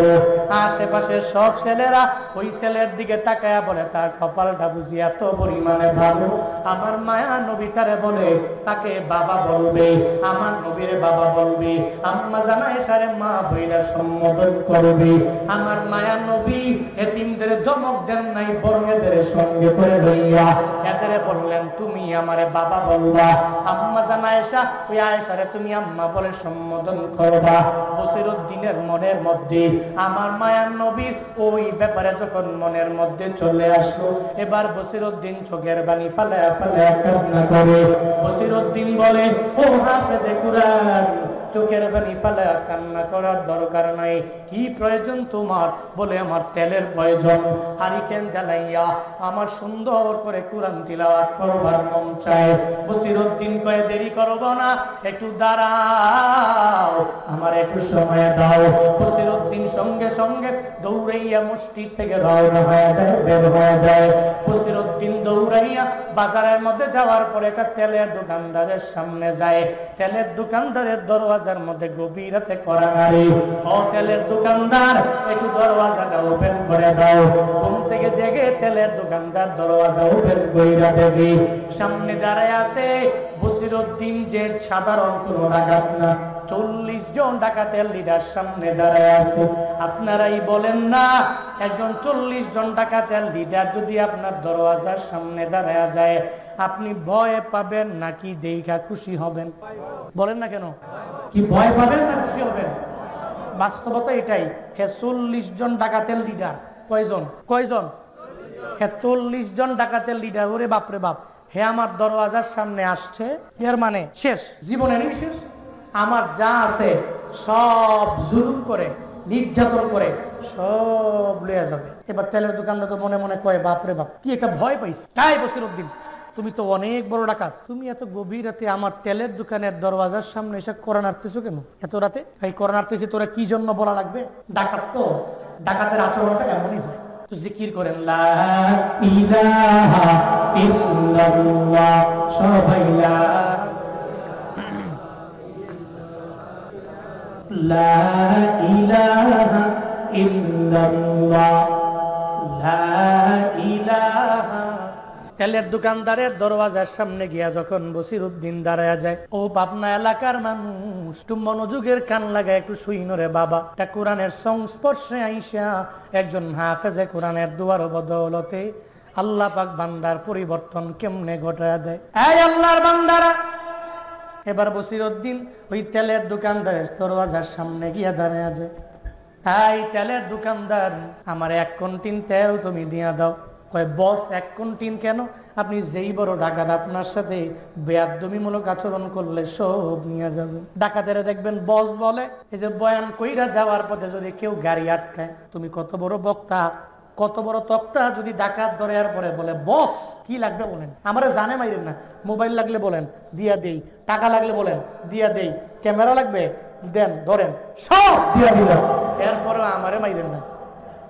আশেপাশে সব ছেলেরা ওই ছেলের দিকে তাকায়া বলে তার কপালটা বুঝি এত পরিমাণে ভালো, আমার মায়া নবী তারে বলে তাকে বাবা বলবে, আমার নবীরে বাবা বলবে, আম্মা জানা এসারে মা বইলা সম্বোধন করবে। আমার মায়া নবী এতিমদের ধমক দেন নাই, বরং এদের সঙ্গে করে লইয়া এদের বললেন তুমি আমারে বাবা বলবা, আম্মা জানা এসা ওই আয়েশারে তুমি আম্মা বলে সম্বোধন করবা। বসিরউদ্দিনের মনের মধ্যে আমার মায়া নবীর ওই ব্যাপারে যখন মনের মধ্যে চলে আসলো, এবার বসিরউদ্দিন চোখের বাণী ফালায়া ফালায়া কান্না করে। বসিরউদ্দিন বলে ও হাফেজে কুরআন, চোখের বাণী ফালায়া কান্না করার দরকার নাই, কি প্রয়োজন তোমার? বলে আমার তেলের প্রয়োজন, হারিকেন জ্বালাইয়া আমার সুন্দর করে কুরআন তিলাওয়াত করবার মন চায়। বসিরউদ্দিন কয়ে দেরি করব না, একটু দাঁড়াও, আমার একটু সময় দাও। বসিরউদ্দিন সঙ্গে সঙ্গে দৌড়াইয়া মসজিদ থেকে রওনা হয়ে যায়, বের হয়ে যায়। বসিরউদ্দিন দৌড়াইয়া বাজারের মধ্যে যাওয়ার পরে একটা তেলের দোকানদারের সামনে যায়। তেলের দোকানদারের দরওয়াজার মধ্যে গভীর রাতে করা নারী, ও তেলের দোকানদার একটু দরওয়াজাটা ওপেন করে দাও। ঘুম থেকে জেগে তেলের দোকানদার দরওয়াজা ওপেন কইরা দেখি সামনে দাঁড়ায় আছে বসিরউদ্দিন, যে সাধারণ কোনো ডাকাত না, 40 জন ডাকাতের লিডার সামনে দাঁড়ায় আছে। আপনারাই বলেন না, একজন 40 জন ডাকাতের লিডার যদি আপনার দরওয়াজার সামনে দাঁড়ায় যায়, আপনি ভয় পাবেন নাকি দেখা খুশি হবেন? বলেন না কেন, কি ভয় পাবেন না খুশি হবেন? বাস্তবতা এটাই। হে 40 জন ডাকাতের লিডার, কয়জন? কয়জন? হে 40 জন ডাকাতের লিডার। ওরে বাপরে বাপ, হে আমার দরওয়াজার সামনে আসছে, এর মানে শেষ, জীবনের শেষ। আমার যা আছে সব জুলুম করে, নির্যাতন করে সব লইয়া যাবে। এবার তেলের দোকানদার তো মনে মনে কয় বাপরে বাপ, কি একটা ভয় পাইছে। তাই বসিরউদ্দিন, তুমি তো অনেক বড় ডাকাত, তুমি এত গভীর রাতে আমার তেলের দোকানের দরওয়াজার সামনে এসে কোরআন আনতেছো কেন এত রাতে? এই কোরআন আনতেছি তোরা কি জন্য বলা লাগবে? ডাকাত তো, ডাকাতের আচরণটা এমনই হয়। জিকির করেন লা ইলাহা ইল্লাল্লাহ, সবাই লা ইলাহা ইল্লাল্লাহ, লা ইলাহা। তেলের দোকানদারের দরওয়াজার সামনে গিয়া যখন বসিরউদ্দিন দাঁড়ায় যায়, ও পাবনা এলাকার মানুষ একটু মনোযোগের কান লাগায় একটু শুইনো রে বাবা। এটা কোরআনের সংস্পর্শে আইসা একজন হাফেজে কোরআনের দুয়ার বদৌলতে আল্লাহ পাক বান্দার পরিবর্তন কেমনে ঘটায় দেয়। এই আল্লাহর বান্দারা, এবার বসিরউদ্দিন ওই তেলের দোকানদারের দরওয়াজার সামনে গিয়া দাঁড়ায় যায়। এই তেলের দোকানদার, আমার 1 কন্টিন তেল তুমি দিয়া দাও। কয় বস 1 কন্টিন কেন? আপনি যেই বড় ডাকাত আপনার সাথে বেয়াদবিমূলক আচরণ করলে সব নিয়ে যাবেন। ডাকাতেরা দেখবেন বস বলে, এই যে বয়ান কইরা যাওয়ার পথে যদি কেউ গাড়ি আটকায়, তুমি কত বড় বক্তা, কত বড় তক্তা, যদি ডাকাত ধরে আর পরে বলে বস কি লাগবে বলেন, আমরা জানে মাইরেন না। মোবাইল লাগলে বলেন দিয়া দেই, টাকা লাগলে বলেন দিয়া দেই, ক্যামেরা লাগবে দেন, ধরেন, সব দিয়া দিল, এরপরেও আমারে মাইরেন না।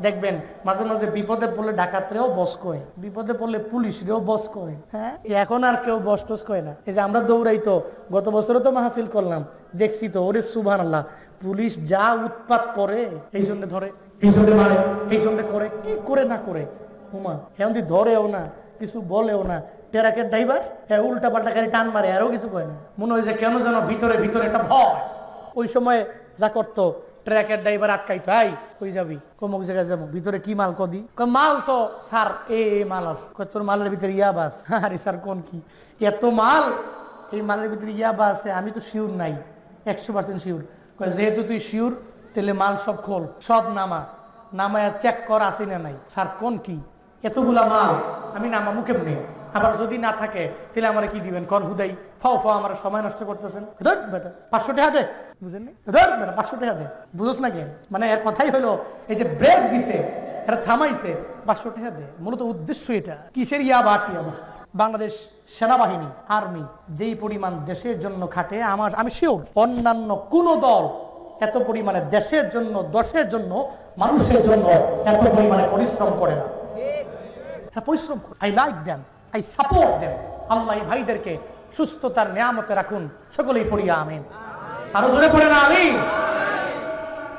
দেখবেন মাঝে মাঝে বিপদে পড়লে ডাকাতরেও বস কয়, বিপদে পড়লে পুলিশরেও বস কয়। হ্যাঁ, এখন আর কেউ বস টস কয় না। এই যে আমরা দৌড়াই তো, গত বছরও তো মাহফিল করলাম, দেখছি তো, ওরে সুবহানাল্লাহ, পুলিশ যা উৎপাত করে, এই জন্য ধরে, এই জন্য মারে, এই জন্য করে, কি করে না করে। হুমা এখন ধরেও না, কিছু বলেও না। ট্রাকের ড্রাইভার উল্টা পাল্টা গাড়ি টান মারে, আরও কিছু কয় না। মনে হয় যে কেন যেন ভিতরে ভিতরে একটা ভয়। ওই সময় যা করতো, ট্রাকের ড্রাইভার আটকাইতো, এই কই যাবি? কমক জায়গায় যাবো, ভিতরে কি মাল কদি? মাল তো স্যার এ মাল আছে। তোর মালের ভিতরে ইয়াবাস। আরে স্যার কোন কি এত মাল? এই মালের ভিতরে ইয়াবা আছে, আমি তো শিওর নাই, 100% শিওর। যেহেতু তুই শিওর, তাহলে মাল সব খোল, সব নামায় চেক কর আসি না নাই। স্যার কোন কি এতগুলা মাল আমি নামামু কেমনে? আবার যদি না থাকে তাহলে আমার কি দিবেন? কর হুদাই ফাও ফাও আমার সময় নষ্ট করতেছেন। 500 টাকা দে, বুঝেন? 500 টাকা দে, বুঝোস না কেন? মানে এর কথাই হলো, এই যে ব্রেক দিছে, এটা থামাইছে, 500 টাকা দে। মূলত উদ্দেশ্য এটা কিসের? ইয়াবা। বাংলাদেশ সেনাবাহিনী, আর্মি যেই পরিমাণ দেশের জন্য খাটে, আমি শিওর অন্যান্য কোন দল এত পরিমাণে দেশের জন্য, দশের জন্য, মানুষের জন্য এত পরিমাণে পরিশ্রম করে না। পরিশ্রম করে। I like them, I support them. আল্লাহ এই ভাইদেরকে সুস্থতার নিয়ামতে রাখুন, সকলেই পড়িয়া আমিন। আরো জোরে পড়ে না আমি।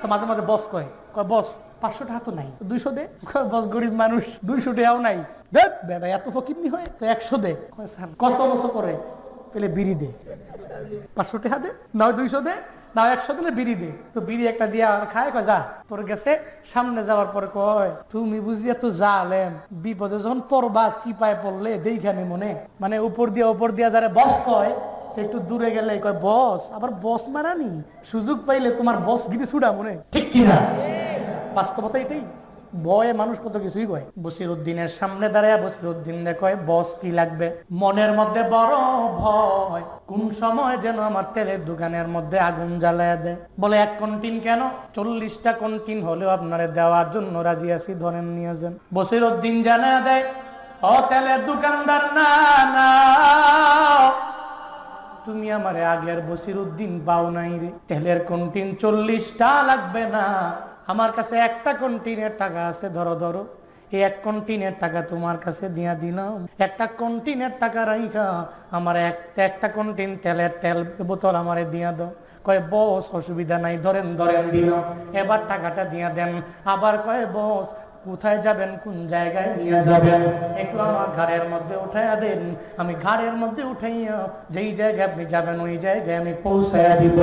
তো মাঝে মাঝে বস কয় বস 500 টাকা তো নাই, 200 দে। বস গরিব মানুষ, 200 টাকাও নাই। বেটা এত ফকিরনি হয় তো 100 দে। কসমস করে তাহলে বিড়ি দে, 500 টাকা দে, না 200 দে, না 100 দিলে বিড়ি দে। তো বিড়ি একটা দিয়া খায়, কয় যা। তোর গেছে সামনে যাওয়ার পরে কয় তুমি বুঝি এত জালেম, বিপদে যখন পড়বা চিপায় পড়লে দেইখানে মনে, মানে উপর দিয়া যারা বস কয় একটু দূরে গেলে কয় বস, আবার বস মানানি সুযোগ পাইলে তোমার বস গিরি ছুড়া মনে, ঠিক কিনা? বাস্তবতা এটাই। ভয়ে মানুষ কত কিছুই কয়। বসিরউদ্দিনের সামনে দাঁড়ায় বসিরউদ্দিন কয় বস কি লাগবে? মনের মধ্যে বড় ভয়, কোন সময় যেন আমার তেলের দোকানের মধ্যে আগুন জ্বালায় দেয়। বলে 1 কন্টিন কেন? 40টা কন্টিন হলেও আপনারে দেওয়ার জন্য রাজি আছি, ধরেন নিয়ে যান। বসিরউদ্দিন জানা দেয় ও তেলের দোকানদার, না না তুমি আমার আগের বসিরউদ্দিন পাও নাই রে। তেলের কন্টিন 40টা লাগবে না, আমার কাছে একটা কন্টিনের টাকা আছে, ধরো ধরো এই 1 কন্টিনের টাকা তোমার কাছে দিয়া দিলাম। একটা কন্টিনের টাকা রাইখা আমার একটা কন্টিন তেল বোতল আমারে দিয়া দাও। কয় বস অসুবিধা নাই, ধরেন ধরেন দিল, এবার টাকাটা দিয়া দেন। আবার কয় বস কোথায় যাবেন, কোন জায়গায় নিয়ে যাবেন, একটু আমার ঘাড়ের মধ্যে উঠাইয়া দেন। আমি ঘাড়ের মধ্যে উঠাইয়া যেই জায়গায় আপনি যাবেন ওই জায়গায় আমি পৌঁছাইয়া দিব।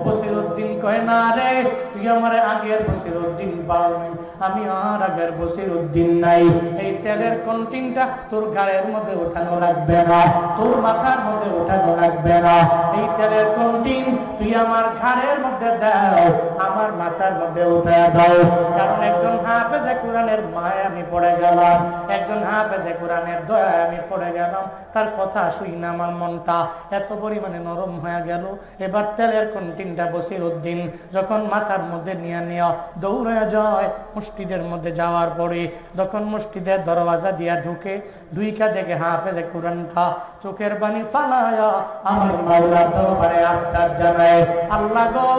বসিরউদ্দিন কয় না রে, তুই আমার আগের বসিরউদ্দিন পাও নাই, আমি আর আগের বসিরউদ্দিন নাই। এই তেলের কন্টিনটা তোর ঘাড়ের মধ্যে উঠানো লাগবে না, তোর মাথার মধ্যে উঠানো লাগবে না। এই তেলের কন্টিন তুই আমার ঘাড়ের মধ্যে দাও, আমার মাথার মধ্যে উঠাইয়া দাও। কারণ একজন হাফেজে কোরআনের মায় আমি পড়ে গেলাম, একজন হাফেজে কোরআনের দয়ায় আমি পড়ে গেলাম। তার কথা শুই না আমার মনটা এত পরিমাণে নরম হয়ে গেল। এবার তেলের কন্টিনটা বসিরউদ্দিন যখন মাথার মধ্যে নিয়ে দৌড়ে যায়, মসজিদের মধ্যে যাওয়ার পরে যখন মসজিদের দরওয়াজা দিয়া ঢুকে, দুইকা দেখে হাফেজে কোরআনটা চোখের বাণী ফালায়া আমার মাওলার দরবারে আবদার জানায়, আল্লাহ গো,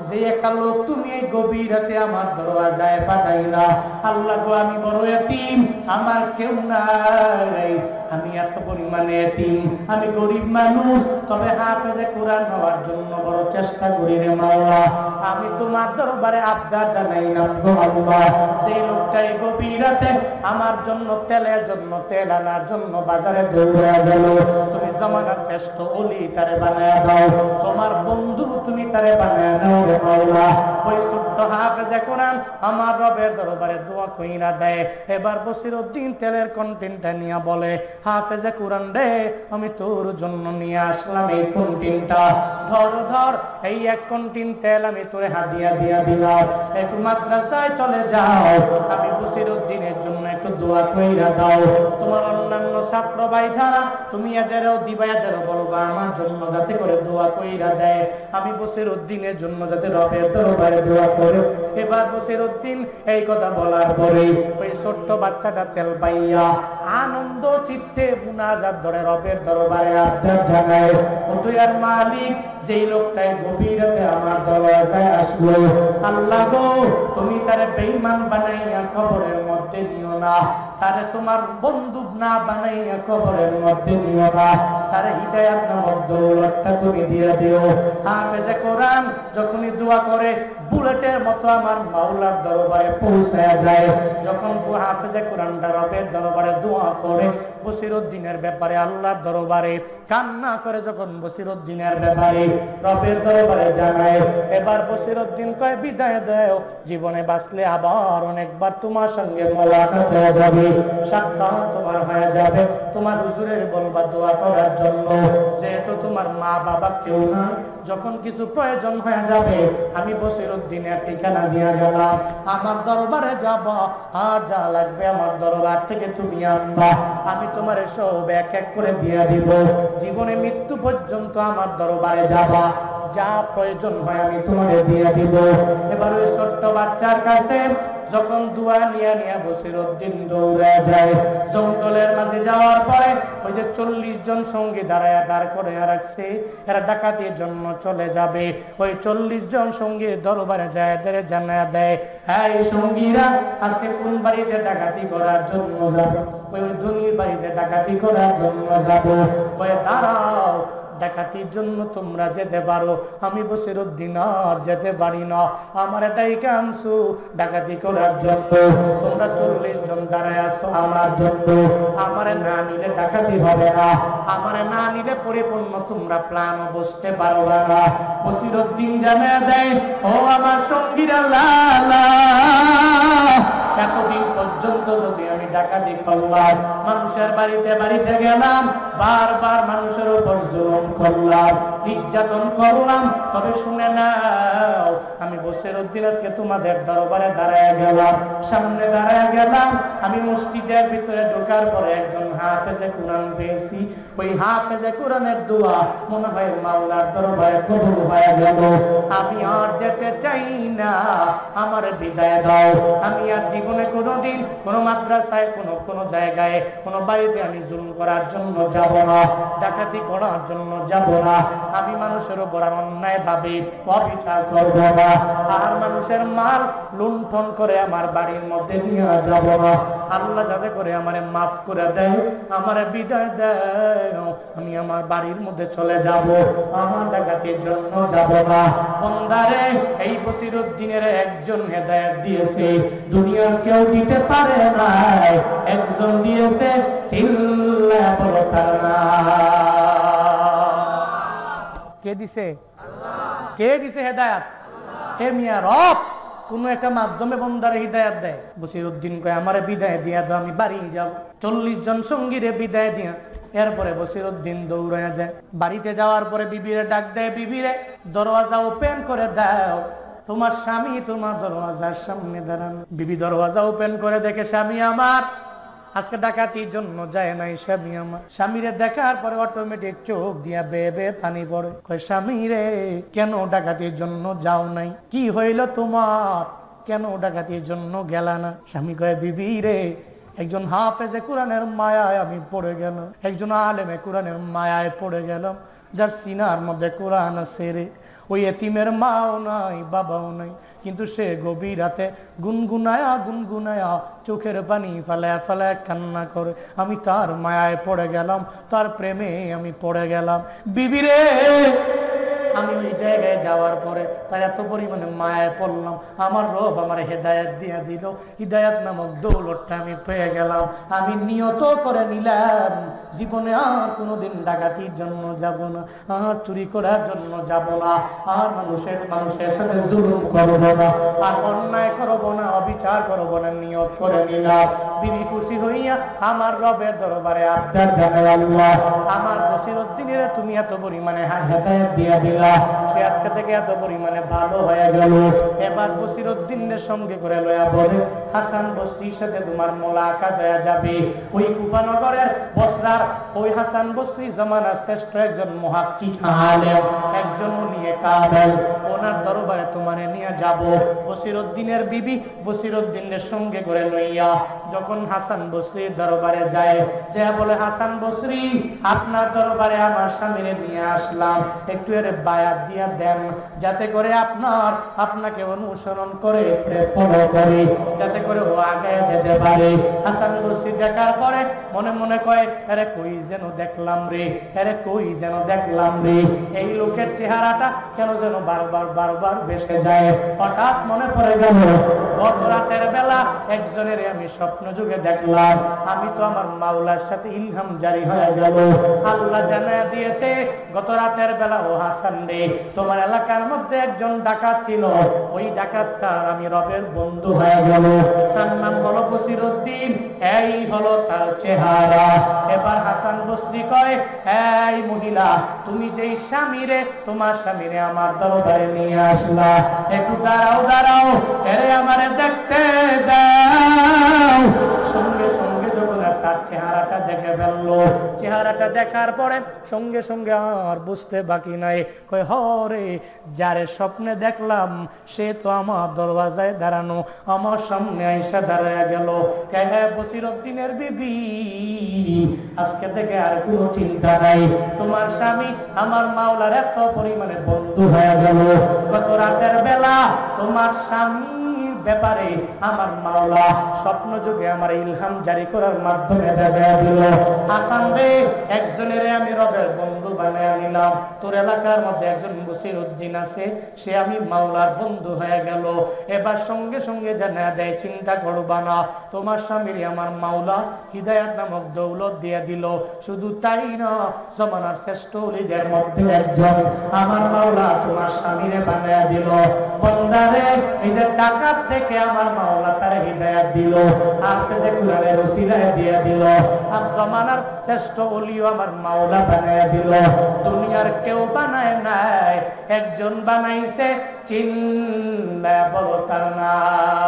যে একটা লোক তুমি এই গভীর রাতে আমার দরওয়াজায় পাঠাইলা, আল্লাহ গো আমি বড় এতিম, আমার কেউ নাই, আমি এত পরিমাণে এতিম, আমি গরিব মানুষ, তবে হাফেজে কোরআন হওয়ার জন্য বড় চেষ্টা করি রে মাওলা। আমি তোমার দরবারে আবদার জানাইলাম গো আল্লাহ, যে লোকটা এই গভীর রাতে আমার জন্য তেলের জন্য তেল আনার জন্য বাজারে দৌড়ে গেল, তুমি জামানার শ্রেষ্ঠ ওলি তারে বানায় দাও, তোমার বন্ধু তুমি তারে বানায় দাও রে মাওলা। ওই ছোট্ট হাফেজে কোরআন আমার রবের দরবারে দোয়া কইরা দেয়। এবার বসিরউদ্দিন তেলের কন্টিনটা নিয়ে বলে, হাফেজে কোরআন রে, আমি তোর জন্য নিয়ে আসলাম এই কন্টিনটা, ধর ধর এই 1 কন্টিন তেল আমি তোরে হাদিয়া দিয়া দিলাম, একটু মাদ্রাসায় চলে যাও, আমি বসিরউদ্দিনের জন্য একটু দোয়া কইরা দাও। তোমার অন্যান্য ছাত্র ভাই যারা তুমি এদেরও দিবা, এদেরও বলবা আমার জন্য যাতে করে দোয়া কইরা দেয়, আমি বসিরউদ্দিনের জন্য যাতে রবের দরবারে দোয়া করে। এবার বসিরউদ্দিন এই কথা বলার পরে ওই ছোট্ট বাচ্চাটা তেল পাইয়া আনন্দ চিত্তে মুনাজাত ধরে রবের দরবারে আবদার জানায়, ও দুনিয়ার মালিক, যেই লোকটাই গভীর রাতে আমার দরজায় আসলো, আল্লাহ গো, তুমি তারে বেঈমান বানাইয়া কবরের মধ্যে নিও না, তারে তোমার বন্ধু না বানাইয়া কবরের মধ্যে নিও না, তারে হিদায়াত নামক দৌলতটা তুমি দিয়ে দিও। হাফেজে কোরআন যখনই দোয়া করে বুলেটের মতো আমার মাওলার দরবারে পৌঁছায়া যায়। যখন হাফেজে কোরআনটা রবের দরবারে দোয়া করে বসিরউদ্দিনের ব্যাপারে আল্লাহর দরবারে কান্না করে, যখন বসিরউদ্দিনের ব্যাপারে রবের দরবারে জানায়, এবার বসিরউদ্দিন কয় বিদায় দাও, জীবনে বাঁচলে আবার অনেকবার তোমার সঙ্গে মোলাকাত হয়ে যাবে, সাক্ষাৎ তোমার হয়ে যাবে, তোমার হুজুরের বলবা দোয়া করার জন্য, যেহেতু তোমার মা বাবা কেউ না, যখন কিছু প্রয়োজন হয়ে যাবে আমি বসিরউদ্দিনের ঠিকানা দিয়া গেলাম, আমার দরবারে যাব, আর যা লাগবে আমার দরবার থেকে তুমি আনবা, আমি তোমার সব এক এক করে দিয়া দিব, জীবনে মৃত্যু পর্যন্ত আমার দরবারে যাবা, যা প্রয়োজন হয় আমি তোমাকে দিয়ে দিব। এবার ওই ছোট্ট বাচ্চার কাছে যখন দোয়া নিয়ে নিয়ে বসিরউদ্দিন দৌড়ে যায়, জঙ্গলের মাঝে যাওয়ার পরে ওই যে 40 জন সঙ্গী দাঁড় করে রাখছে, এরা ডাকাতির জন্য চলে যাবে, ওই 40 জন সঙ্গী দরবারে যায়, এদের জানায়া দেয়, এই সঙ্গীরা আজকে কোন বাড়িতে ডাকাতি করার জন্য যাবে? ওই ধনীর বাড়িতে ডাকাতি করার জন্য যাব। ওই দাঁড়াও, ডাকাতির জন্য তোমরা যেতে পারো, আমি বসিরউদ্দিন আর যেতে পারি না। আমার এটাই কানসু ডাকাতি করার জন্য। তোমরা 40 জন দাঁড়ায় আছো আমার জন্য। আমার না নিলে ডাকাতি হবে না, আমার না নিলে পরিপূর্ণ তোমরা প্ল্যান বুঝতে পারবে না। বসিরউদ্দিন জানা দেয়, ও আমার সঙ্গীরা লালা, এতদিন পর্যন্ত যদি আমি ডাকাতি করলাম, মানুষের বাড়িতে বাড়িতে গেলাম, বারবার মানুষের উপর জুলুম করলাম, নির্যাতন করলাম, তবে শুনে নাও, আমি বসিরউদ্দিন আজকে তোমাদের দরবারে দাঁড়ায় গেলাম, সামনে দাঁড়ায় গেলাম। আমি মসজিদের ভিতরে ঢোকার পরে একজন হাফেজে কোরআন পেয়েছি। ওই হাফেজে কোরআনের দোয়া মনে হয় মাওলার দরবারে কবুল হয়ে গেল। আমি আর যেতে চাই না, আমার বিদায় দাও। আমি আর জীবনে কোনোদিন কোনো মাদ্রাসায়, কোনো জায়গায়, কোনো বাড়িতে আমি জুলুম করার জন্য যাব না, ডাকাতি করার জন্য যাব না। আমি মানুষের উপর অন্যায় ভাবে অবিচার করব না, আর মানুষের মাল লুণ্ঠন করে আমার বাড়ির মধ্যে নিয়ে যাব না। আল্লাহ যাতে করে আমারে মাফ করে দেয়, আমারে বিদায় দেয়, আমি আমার বাড়ির মধ্যে চলে যাব, আমার ডাকাতির জন্য যাব না। বন্দারে, এই বসিরউদ্দিনের একজন হেদায়েত দিয়েছে, দুনিয়ার কেউ দিতে পারে না, একজন দিয়েছে, চিল্লা বলো তার নাম। কে দিছে? কে দিছে হেদায়েত? হে মিয়া রব কোন একটা মাধ্যমে বন্দারে হিদায়াত দেয়। বসিরউদ্দিন কয় আমারে বিদায় দিয়া দাও, আমি বাড়ি যাব। 40 জন সঙ্গীরে বিদায় দিয়া এরপরে বসিরউদ্দিন দৌড়ায় যায়। বাড়িতে যাওয়ার পরে বিবিরে ডাক দেয়, বিবিরে দরওয়াজা ওপেন করে দাও, তোমার স্বামী তোমার দরওয়াজার সামনে দাঁড়ান। বিবি দরওয়াজা ওপেন করে দেখে স্বামী আমার আজকে ডাকাতির জন্য যায় নাই। স্বামী আমার, স্বামীরে দেখার পরে অটোমেটিক চোখ দিয়া বেয়ে বেয়ে পানি পড়ে। কয় স্বামী রে, কেন ডাকাতির জন্য যাও নাই? কি হইল তোমার? কেন ডাকাতির জন্য গেলা না? স্বামী কয় বিবি রে, একজন হাফেজে কোরআনের মায়ায় আমি পড়ে গেলাম, একজন আলেমে কোরআনের মায়ায় পড়ে গেলাম, যার সিনার মধ্যে কোরআন আছে রে। ওই এতিমের মাও নাই, বাবাও নাই, কিন্তু সে গভীর রাতে গুনগুনায়া গুনগুনায়া চোখের পানি ফেলায় ফেলায় কান্না করে। আমি তার মায়ায় পড়ে গেলাম, তার প্রেমে আমি পড়ে গেলাম। বিবিরে, আমি ওই জায়গায় যাওয়ার পরে তার এত পরিমাণে মায়ায় পড়লাম, আমার রব আমার হেদায়েত দিয়া দিল, হিদায়াত নামক দৌলতটা আমি পেয়ে গেলাম। আমি নিয়ত করে নিলাম জীবনে আর কোনোদিন ডাকাতির জন্য যাব না, আর চুরি করার জন্য যাব না, আর মানুষের সাথে জুলুম করব না, আর অন্যায় করব না, অবিচার করব না, নিয়ত করে নিলাম। বিবি খুশি হইয়া আমার রবের দরবারে আবদার জানাই, আল্লাহ আমার বসিরউদ্দিনের তুমি এত পরিমাণে হেদায়েত দিয়া দিলা, সে আজকে থেকে এত পরিমাণে ভালো হয়ে গেল। এবার বসিরউদ্দিনের সঙ্গে করে লয়া বলে হাসান বসরির সাথে তোমার মোলাকাত হয়ে যাবে। ওই কুফা নগরের বসরার ওই হাসান বসরি জামানার শ্রেষ্ঠ একজন মুহাক্কিক আলেম, একজন নিয়ে কাবেল, ওনার দরবারে তোমারে নিয়ে যাব। বসিরউদ্দিনের বিবি বসিরউদ্দিনের সঙ্গে করে লইয়া যখন হাসান বসরির দরবারে যায়, যে বলে হাসান বসরি আপনার দরবারে আমার স্বামীরে নিয়ে আসলাম, একটু এর বায়াত দিয়া দেন, যাতে করে আপনাকে অনুসরণ করে ফলো করে, যাতে করে ও আগে যেতে পারে। হাসান বসরি দেখার পরে মনে মনে কয়, আরে কই যেন দেখলাম রে, আরে কই যেন দেখলাম রে, এই লোকের চেহারাটা কেন যেন বারবার ভেসে যায়। হঠাৎ মনে পড়ে গেল গত রাতের বেলা একজনের আমি স্বপ্ন যুগে দেখলাম, আমি তো আমার মাওলার সাথে ইলহাম জারি হয়ে গেল, আল্লাহ জানায়া দিয়েছে গত রাতের বেলা ও হাসান রে, তোমার এলাকার মধ্যে একজন ডাকাত ছিল, ওই ডাকাতটার আমি রবের বন্ধু হয়ে গেল, তার নাম হলো বসিরউদ্দিন, এই হলো তার চেহারা। এবার হাসান বসরি কয়, এই মহিলা, তুমি যেই স্বামীরে তোমার স্বামীরে আমার দরবারে নিয়ে আসলা, একটু দাঁড়াও, এরে আমারে দেখতে দাও। সঙ্গে সঙ্গে যখন তার চেহারাটা দেখে ফেললো, চেহারাটা দেখার পরে সঙ্গে সঙ্গে আর বুঝতে বাকি নাই, কয় হরে, যারে স্বপ্নে দেখলাম সে তো আমার দরওয়াজায় দাঁড়ানো, আমার সামনে আইসা দাঁড়ায় গেল। বসিরউদ্দিনের বিবি, আজকে থেকে আর কোনো চিন্তা নাই, তোমার স্বামী আমার মাওলার এত পরিমাণে বন্ধু হয়ে গেল। গত রাতের বেলা তোমার স্বামী ব্যাপারে আমার মাওলা স্বপ্ন যুগে আমার ইলহাম জারি করার মাধ্যমে দেখা দিল, হাসান রে একজনের আমি রবের বন্ধু বানায় নিলাম, তোর এলাকার মধ্যে একজন বসির উদ্দিন আছে, সে আমি মাওলার বন্ধু হয়ে গেল। এবার সঙ্গে সঙ্গে জানা দেয়, চিন্তা করবা না, তোমার স্বামীর আমার মাওলা হিদায়াত নামক দৌলত দিয়ে দিল। শুধু তাই না, জমানার শ্রেষ্ঠ ওলিদের মধ্যে একজন আমার মাওলা তোমার স্বামীরে বানায় দিল। বন্দারে নিজের টাকার থেকে আমার মাওলা তার হিদায়াত দিল, হাফেজে কুরআনের ওসিলায় দিয়ে দিল। আর জমানার শ্রেষ্ঠ ওলিও আমার মাওলা বানায় দিল। দুনিয়ার কেউ বানায় নাই, একজন বানাইছে, চিল্লায়া বলো তার নাম।